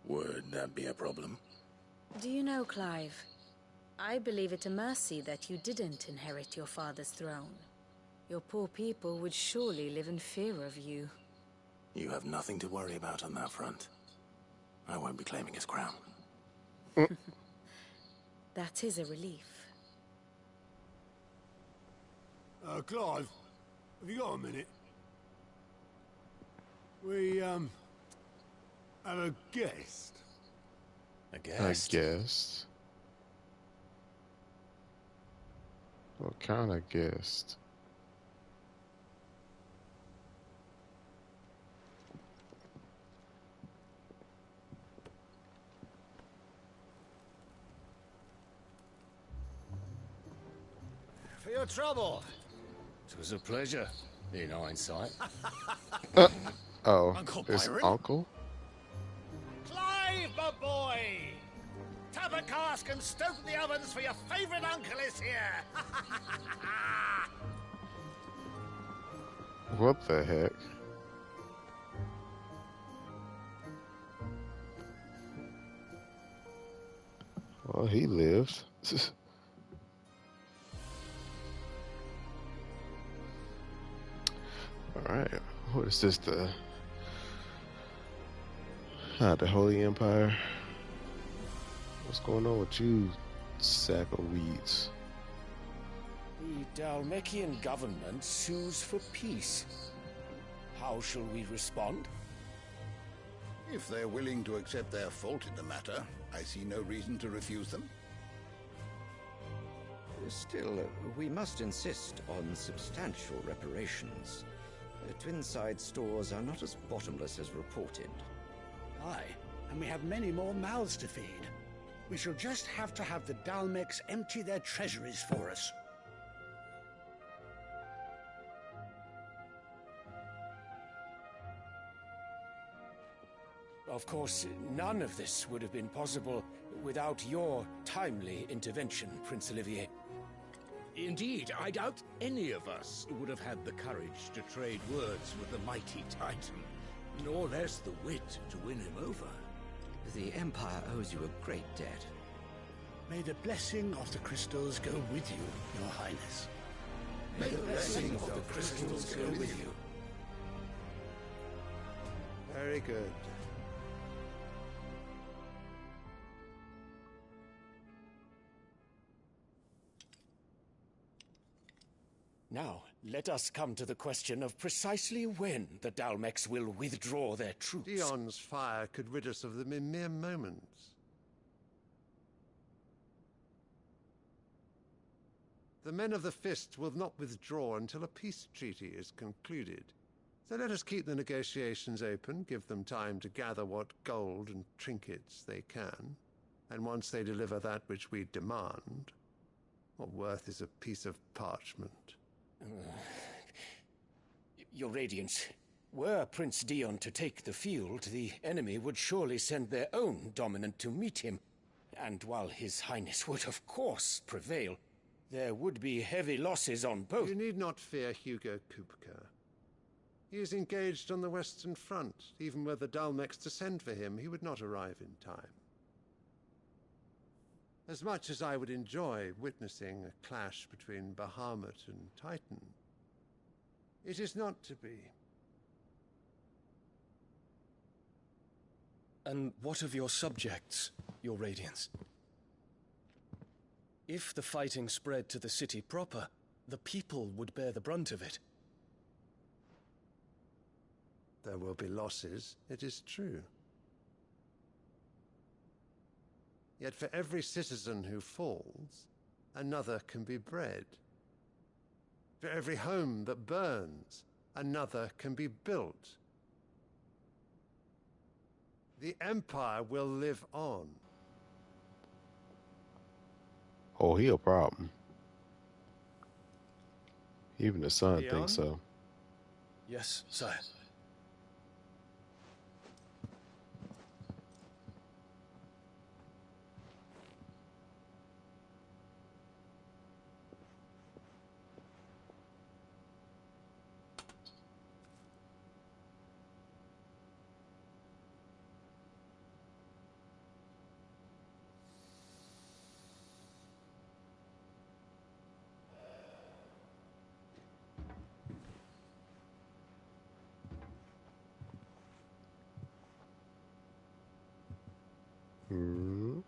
Would that be a problem? Do you know, Clive? I believe it a mercy that you didn't inherit your father's throne. Your poor people would surely live in fear of you. You have nothing to worry about on that front. I won't be claiming his crown. That is a relief. Clive, have you got a minute? We And a guest? A I guessed. What kind of guest? For your trouble. It was a pleasure, in hindsight. Oh, Uncle it's Byron? Uncle? Clive, my boy! Tap a cask and stoke the ovens for your favourite uncle is here! What the heck? Well, he lived. Alright, what is this, the Holy Empire? What's going on with you, sack of weeds? The Dhalmekian government sues for peace. How shall we respond? If they're willing to accept their fault in the matter, I see no reason to refuse them. Still, we must insist on substantial reparations. Twinside stores are not as bottomless as reported. Aye, and we have many more mouths to feed. We shall just have to have the Dhalmekians empty their treasuries for us. Of course, none of this would have been possible without your timely intervention, Prince Olivier. Indeed, I doubt any of us would have had the courage to trade words with the mighty Titan, nor less the wit to win him over. The Empire owes you a great debt. May the blessing of the crystals go with you, Your Highness. May the blessing of the crystals go with you. Very good. Now, let us come to the question of precisely when the Dhalmekians will withdraw their troops. Dion's fire could rid us of them in mere moments. The men of the Fist will not withdraw until a peace treaty is concluded. So let us keep the negotiations open, give them time to gather what gold and trinkets they can, and once they deliver that which we demand, what worth is a piece of parchment? Your Radiance, were Prince Dion to take the field, the enemy would surely send their own dominant to meet him. And while His Highness would of course prevail, there would be heavy losses on both. You need not fear Hugo Kupka. He is engaged on the Western Front. Even were the Dhalmekians to send for him, he would not arrive in time. As much as I would enjoy witnessing a clash between Bahamut and Titan, it is not to be. And what of your subjects, Your Radiance? If the fighting spread to the city proper, the people would bear the brunt of it. There will be losses, it is true. Yet for every citizen who falls, another can be bred. For every home that burns, another can be built. The Empire will live on. Oh, he a problem. Even the son Dion? thinks so. Yes, sire. Hmm.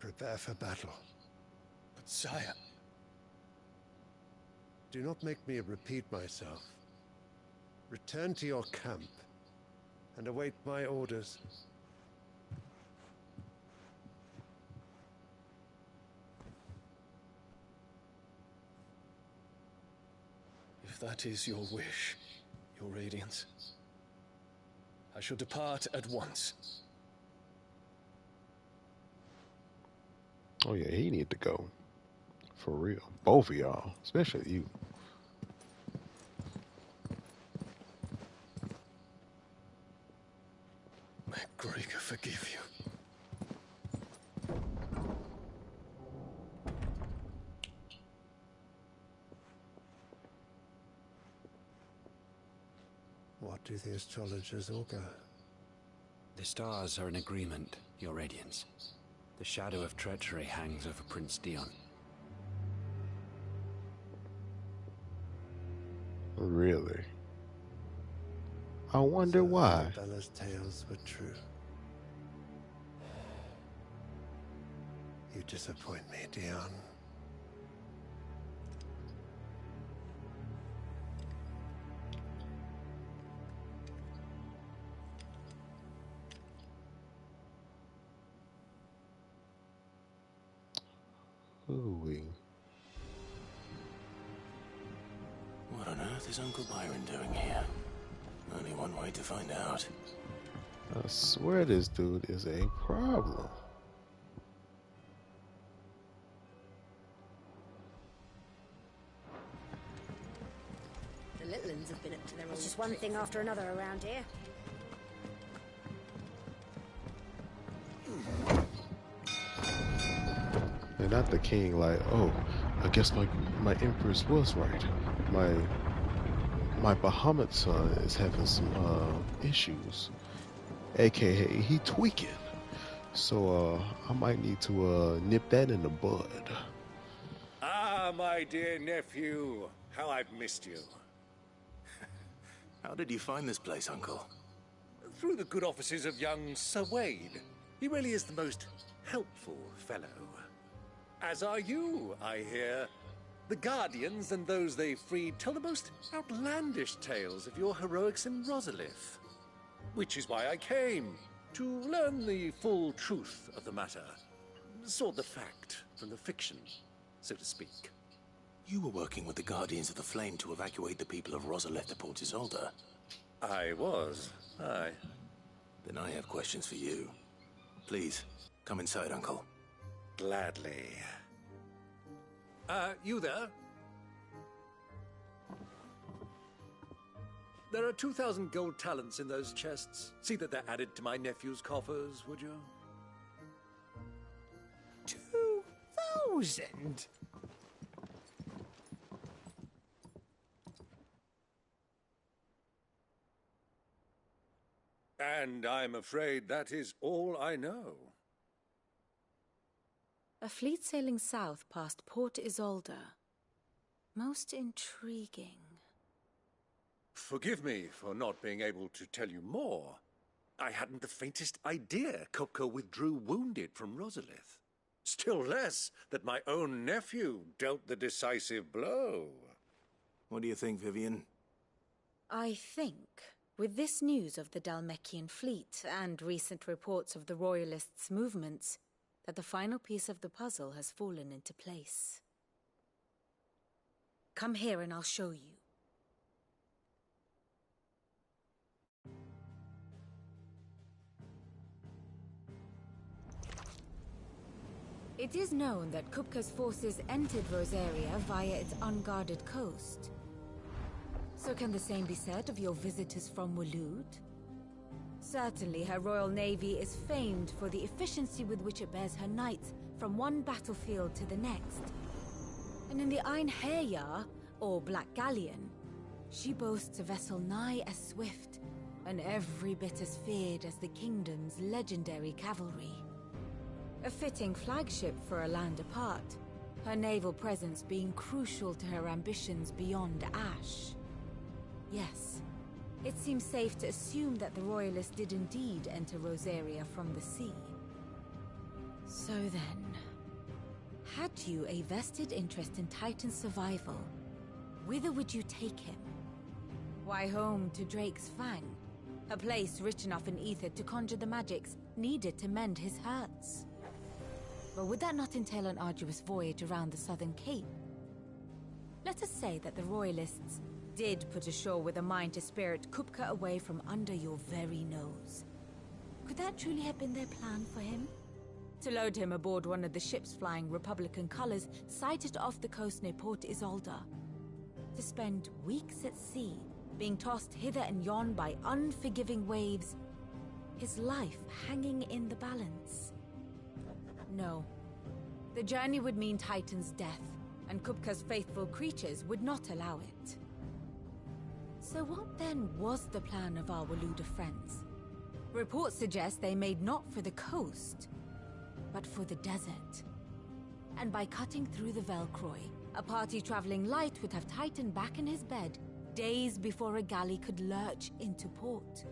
prepare for battle. But sire... Do not make me repeat myself. Return to your camp and await my orders. If that is your wish, Your Radiance, I shall depart at once. Oh yeah, he need to go. For real. Both of y'all. Especially you. May Gregor forgive you. What do the astrologers augur? The stars are in agreement, Your Radiance. The shadow of treachery hangs over Prince Dion. Really? I wonder why. Bella's tales were true. You disappoint me, Dion. Ooh-wee. What on earth is Uncle Byron doing here? Only one way to find out. I swear this dude is a problem. The little ones have been up to their own. It's just one thing after another around here. And not the king like, oh, I guess my empress was right. My Bahamut son is having some issues. AKA he tweaking. So I might need to nip that in the bud. Ah, my dear nephew, how I've missed you. How did you find this place, Uncle? Through the good offices of young Sir Wade. He really is the most helpful fellow. As are you, I hear. The Guardians and those they freed tell the most outlandish tales of your heroics in Rosalith. Which is why I came, to learn the full truth of the matter. Sort the fact from the fiction, so to speak. You were working with the Guardians of the Flame to evacuate the people of Rosalith to Port Isolde. I was, aye. Then I have questions for you. Please, come inside, Uncle. Gladly. You there? There are 2,000 gold talents in those chests. See that they're added to my nephew's coffers, would you? 2,000? And I'm afraid that is all I know. A fleet sailing south past Port Isolde. Most intriguing. Forgive me for not being able to tell you more. I hadn't the faintest idea Kopko withdrew wounded from Rosalith. Still less that my own nephew dealt the decisive blow. What do you think, Vivian? I think, with this news of the Dhalmekian fleet and recent reports of the Royalists' movements, that the final piece of the puzzle has fallen into place. Come here and I'll show you. It is known that Kupka's forces entered Rosaria via its unguarded coast. So can the same be said of your visitors from Waloed? Certainly her Royal Navy is famed for the efficiency with which it bears her knights from one battlefield to the next. And in the Einherjar, or Black Galleon, she boasts a vessel nigh as swift and every bit as feared as the kingdom's legendary cavalry. A fitting flagship for a land apart, her naval presence being crucial to her ambitions beyond Ash. Yes, it seems safe to assume that the Royalists did indeed enter Rosaria from the sea. So then, had you a vested interest in Titan's survival, whither would you take him? Why, home to Drake's Fang, a place rich enough in ether to conjure the magics needed to mend his hurts. But would that not entail an arduous voyage around the Southern Cape? Let us say that the Royalists did put ashore with a mind to spirit Kupka away from under your very nose. Could that truly have been their plan for him? To load him aboard one of the ships flying Republican colors sighted off the coast near Port Isolde. To spend weeks at sea, being tossed hither and yon by unforgiving waves, his life hanging in the balance. No. The journey would mean Titan's death, and Kupka's faithful creatures would not allow it. So what then was the plan of our Waluda friends? Reports suggest they made not for the coast, but for the desert. And by cutting through the Velcroy, a party traveling light would have Titan back in his bed days before a galley could lurch into port.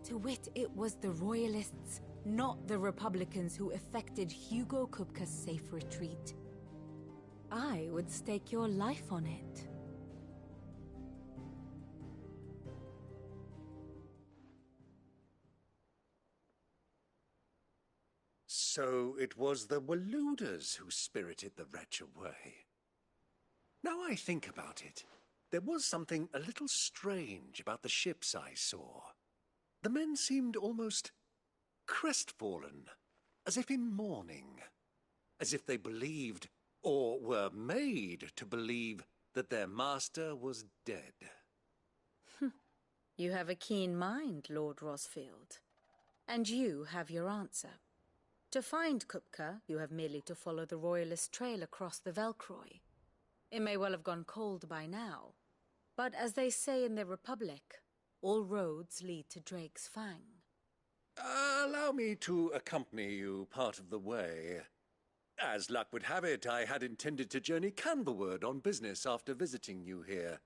To wit, it was the Royalists, not the Republicans, who effected Hugo Kupka's safe retreat. I would stake your life on it. So it was the Waludas who spirited the wretch away. Now I think about it, there was something a little strange about the ships I saw. The men seemed almost crestfallen, as if in mourning, as if they believed, or were made to believe, that their master was dead. You have a keen mind, Lord Rosfield. And you have your answer. To find Kupka, you have merely to follow the Royalist trail across the Velcroy. It may well have gone cold by now, but as they say in the Republic, all roads lead to Drake's Fang. Allow me to accompany you part of the way. As luck would have it, I had intended to journey Canberward on business after visiting you here.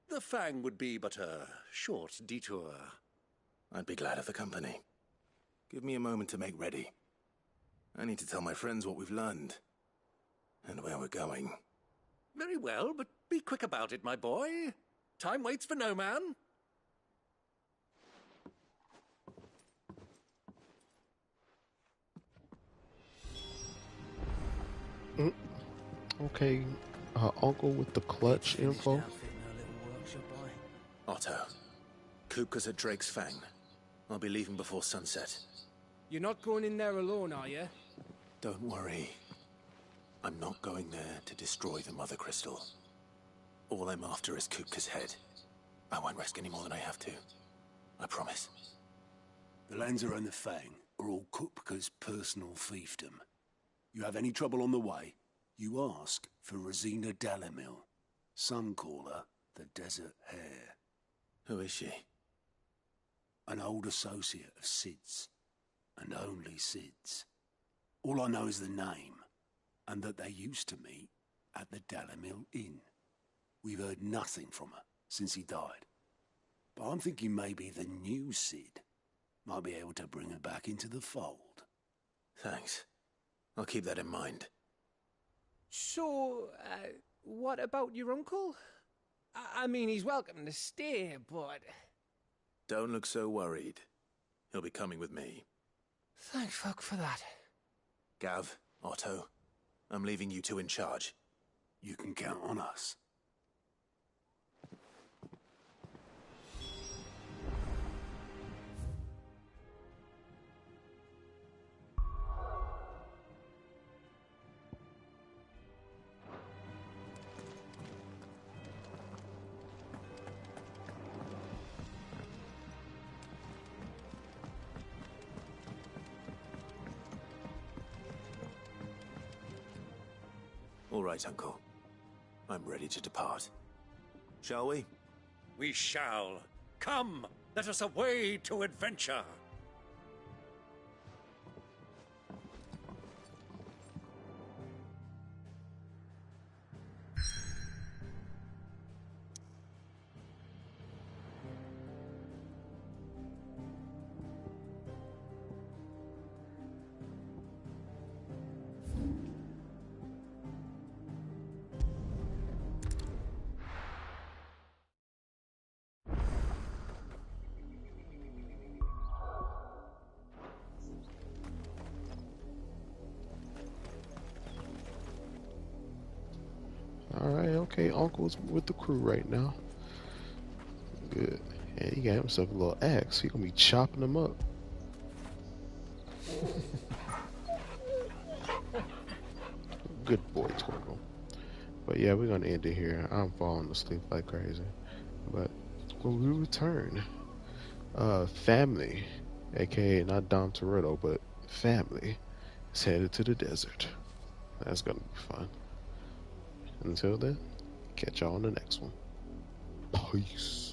The Fang would be but a short detour. I'd be glad of the company. Give me a moment to make ready. I need to tell my friends what we've learned, and where we're going. Very well, but be quick about it, my boy. Time waits for no man. Okay, Uncle with the clutch info. Otto, Kupka's at Drake's Fang. I'll be leaving before sunset. You're not going in there alone, are you? Don't worry. I'm not going there to destroy the Mother Crystal. All I'm after is Kupka's head. I won't risk any more than I have to. I promise. The Lanza and the Fang are all Kupka's personal fiefdom. You have any trouble on the way, you ask for Rosina Dalimil. Some call her the Desert Hare. Who is she? An old associate of Sid's, and only Sid's. All I know is the name, and that they used to meet at the Dalimil Inn. We've heard nothing from her since he died. But I'm thinking maybe the new Sid might be able to bring her back into the fold. Thanks. I'll keep that in mind. So, what about your uncle? I mean, he's welcome to stay, but... Don't look so worried. He'll be coming with me. Thank fuck for that. Gav, Otto, I'm leaving you two in charge. You can count on us. All right, Uncle. I'm ready to depart. Shall we? We shall. Come, let us away to adventure. Okay, Uncle's with the crew right now. Good. And he got himself a little axe. He gonna be chopping them up. Good boy, Torgal. But yeah, we're gonna end it here. I'm falling asleep like crazy. But when we return, family, aka not Dom Toretto, but family, is headed to the desert. That's gonna be fun. Until then, catch y'all on the next one. Peace.